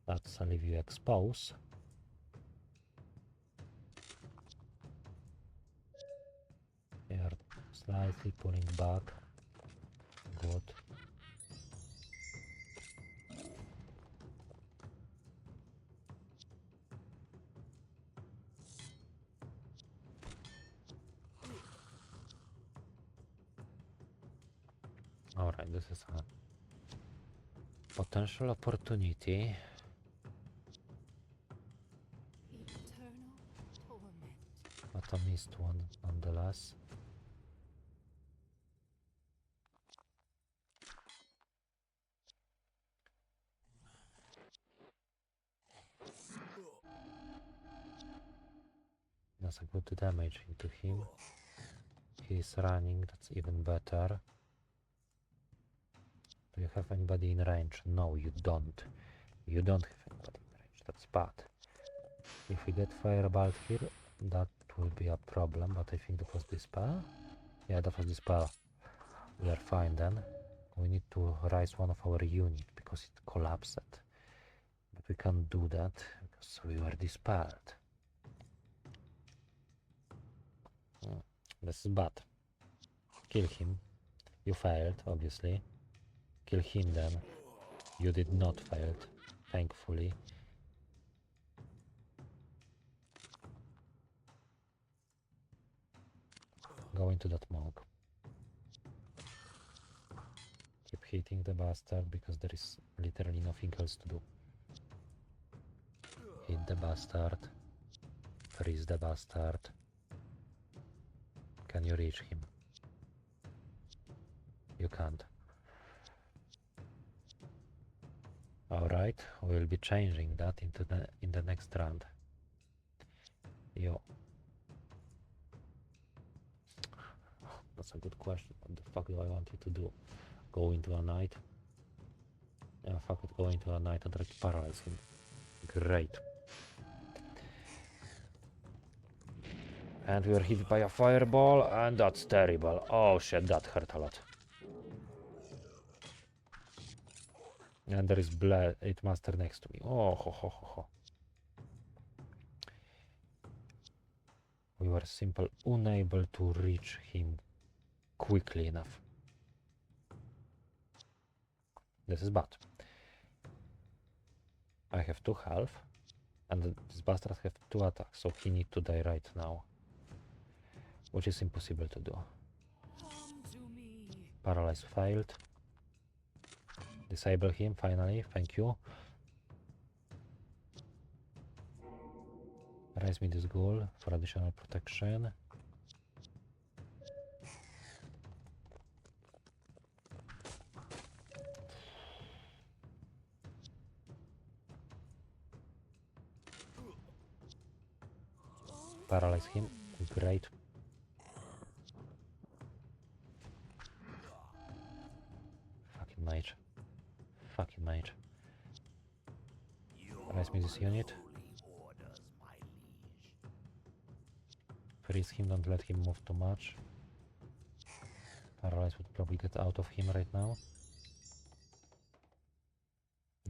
S1: Let's leave you expose. We are slightly pulling back. Good. Alright, this is a potential opportunity.
S2: Eternal torment.
S1: But a missed one nonetheless. That's a good damage into him. He's running, that's even better. Do you have anybody in range? No, you don't. You don't have anybody in range, that's bad. If we get fireball here, that will be a problem, but I think that was the spell. Yeah, that was the spell. We are fine then. We need to raise one of our unit because it collapsed. But we can't do that because we were dispelled. This is bad. Kill him. You failed, obviously. Kill him then. You did not fail, thankfully. Go into that monk. Keep hitting the bastard because there is literally nothing else to do. Hit the bastard. Freeze the bastard. Can you reach him? You can't. Alright, we'll be changing that in the next round. Yo. That's a good question. What the fuck do I want you to do? Go into a knight? Yeah, fuck it, go into a knight and try to paralyze him. Great. And we are hit by a fireball, and that's terrible. Oh shit, that hurt a lot. And there is Blade Master next to me. Oh, ho, ho, ho, ho. We were simply unable to reach him quickly enough. This is bad. I have 2 health, and this bastard have 2 attacks, so he need to die right now. Which is impossible to do.
S2: Come to me.
S1: Paralyze failed. Disable him finally, thank you. Raise me this ghoul for additional protection. Paralyze him, great. Fucking mage. Fucking mage. Raise me this unit. Freeze him, don't let him move too much. Paralyze would probably get out of him right now.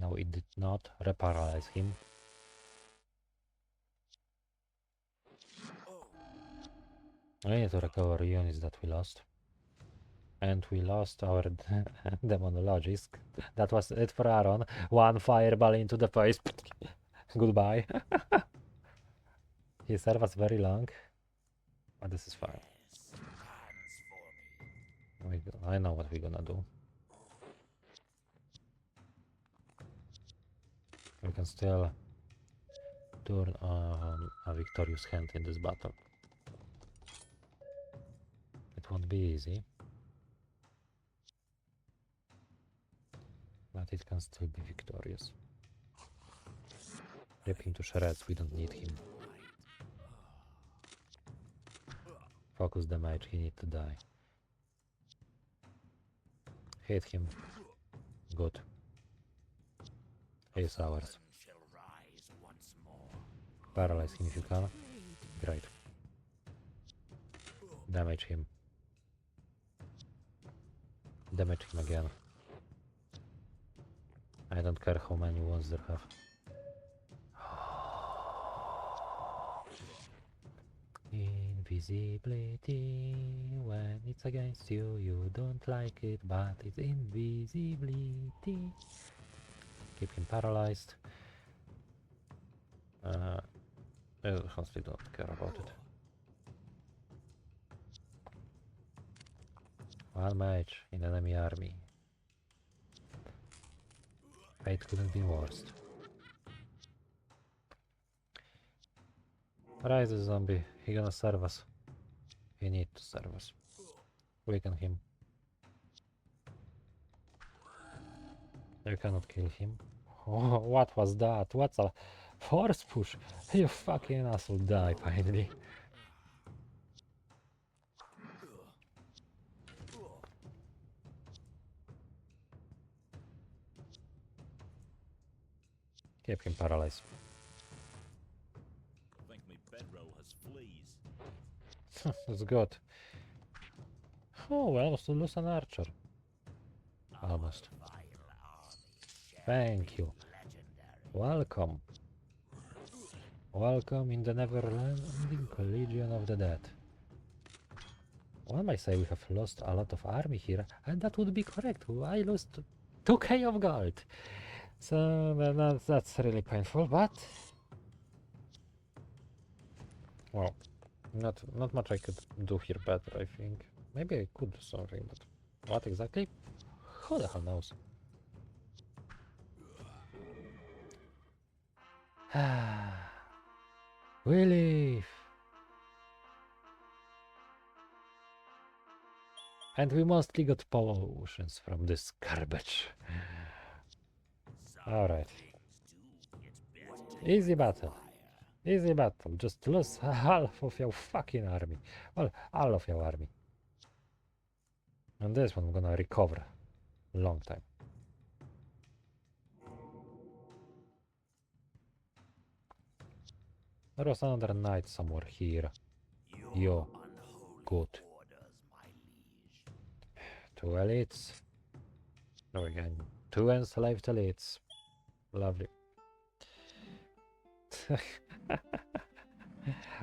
S1: No, it did not. Reparalyze him. I need to recover units that we lost. And we lost our demonologist. That was it for Aaron. 1 fireball into the face. Goodbye. His serve was very long. But this is fine. I know what we're gonna do. We can still turn on a victorious hand in this battle. It won't be easy. but it can still be victorious. Rip him to shreds, we don't need him. Focus damage, he need to die. Hit him. Good. He is ours.
S4: Shall rise once more.
S1: Paralyze him if you can. Great. Damage him. Damage him again. I don't care how many wounds they have. Invisibility. When it's against you, you don't like it, but it's invisibility. Keep him paralyzed. I honestly don't care about it. One mage in enemy army. Fate couldn't be worse. Rise the zombie. He gonna serve us. He need to serve us. Weaken him. You cannot kill him. Oh, what was that? What's a force push? You fucking asshole, die finally. Keep him paralyzed.
S5: I think my bedroll has fleas.
S1: That's good. Oh, we almost lose an archer. Almost. Thank you. Welcome. Welcome in the never-ending Legion of the Dead. One might say we have lost a lot of army here, and that would be correct. I lost 2k of gold. So that's really painful, but... Well, not much I could do here better, I think. Maybe I could do something, but what exactly? Who the hell knows? We leave. And we mostly got potions from this garbage. Alright. Easy battle. Easy battle. Just lose half of your fucking army. Well, all of your army. And this one I'm gonna recover. Long time. There was another knight somewhere here. Yo. Good. 2 elites. No, again. 2 enslaved elites. Lovely.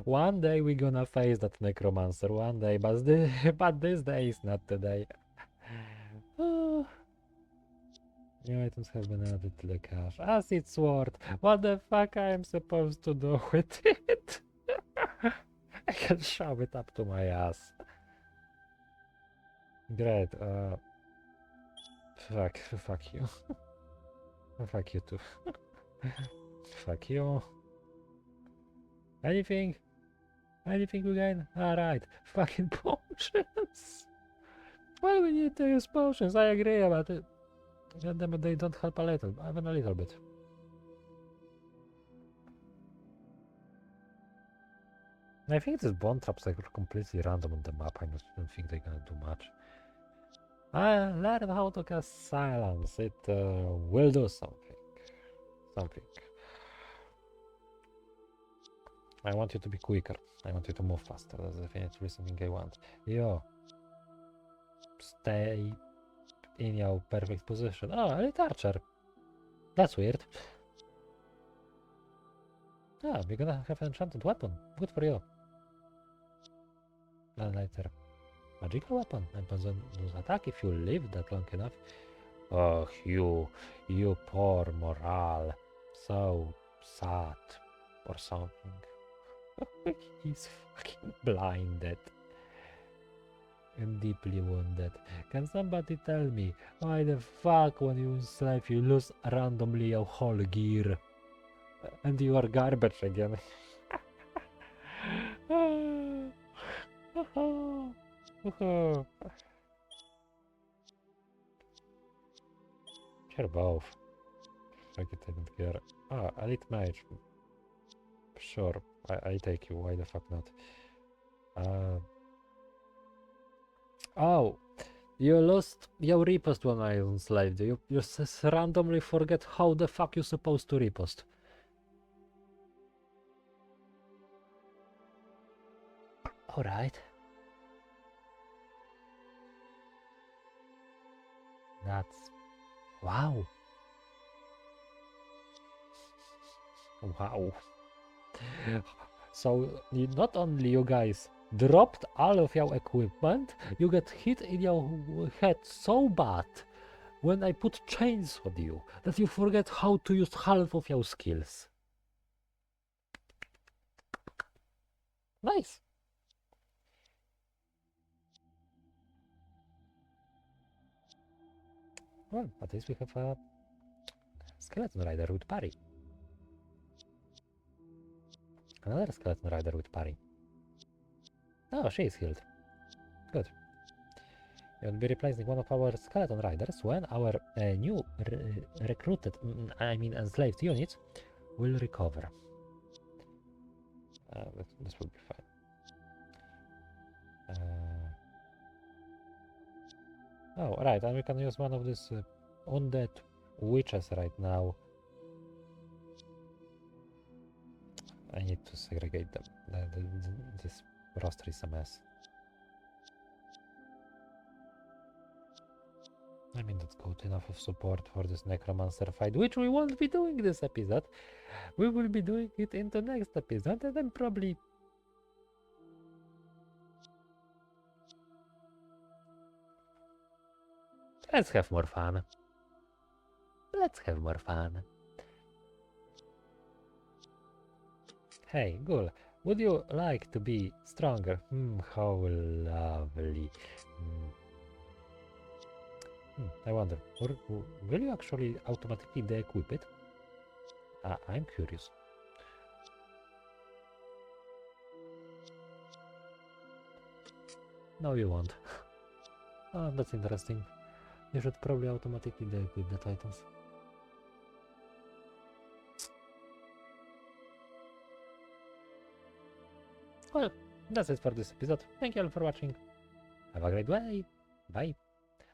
S1: One day we're gonna face that Necromancer. One day, but this day is not today. New items have been added to the cache. Acid sword. What the fuck I am supposed to do with it? I can shove it up to my ass. Great. Fuck you. Fuck you too. Fuck you. Anything? Anything again? Alright. Fucking potions. Well, we need to use potions. I agree about it. God damn it, they don't help a little, even a little bit. I think these bone traps are completely random on the map. I don't think they're gonna do much. Learn how to cast silence. It will do something. Something. I want you to be quicker. I want you to move faster. That's definitely something I want. Yo. Stay in your perfect position. Oh, elite archer. That's weird. Ah, we're gonna have an enchanted weapon. Good for you. And later. Magical weapon. And doesn't lose attack if you live that long enough. Oh, you poor morale. So sad. Or something. He's fucking blinded. And deeply wounded. Can somebody tell me why the fuck when you enslave you lose randomly your whole gear? And you are garbage again. Sure, both. Fuck it, I don't care. Ah, Elite Mage. Sure, I take you. Why the fuck not? Oh, you lost your riposte when I enslaved you. You just randomly forget how the fuck you're supposed to riposte. Alright. That's... Wow. Wow. So, not only you guys dropped all of your equipment, you get hit in your head so bad when I put chains on you that you forget how to use half of your skills. Nice. Well, at least we have a skeleton rider with parry. Another skeleton rider with parry. Oh, she is healed. Good. You'll be replacing one of our skeleton riders when our new recruited, enslaved units will recover. This will be fine. Oh, right, and we can use one of these undead witches right now. I need to segregate them. This roster is a mess. I mean, that's good enough of support for this Necromancer fight, which we won't be doing this episode. We will be doing it in the next episode, and then probably... Let's have more fun. Let's have more fun. Hey, Ghoul, would you like to be stronger? How lovely. I wonder, will you actually automatically de-equip it? I'm curious. No, you won't. Oh, that's interesting. You should probably automatically de-equip the Titans. Well, that's it for this episode. Thank you all for watching. Have a great day. Bye.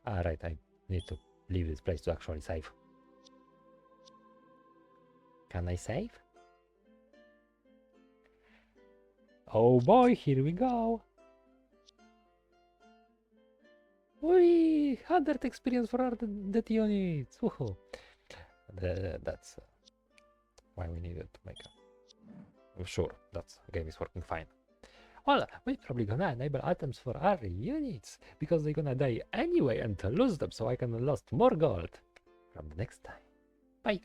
S1: Right, I need to leave this place to actually save. Can I save? Oh boy, here we go. Whee! 100 experience for our dead units. Woohoo! That's why we needed to make a... Sure, that game is working fine. Well, we're probably gonna enable items for our units, because they're gonna die anyway and lose them, so I can lose more gold from the next time. Bye!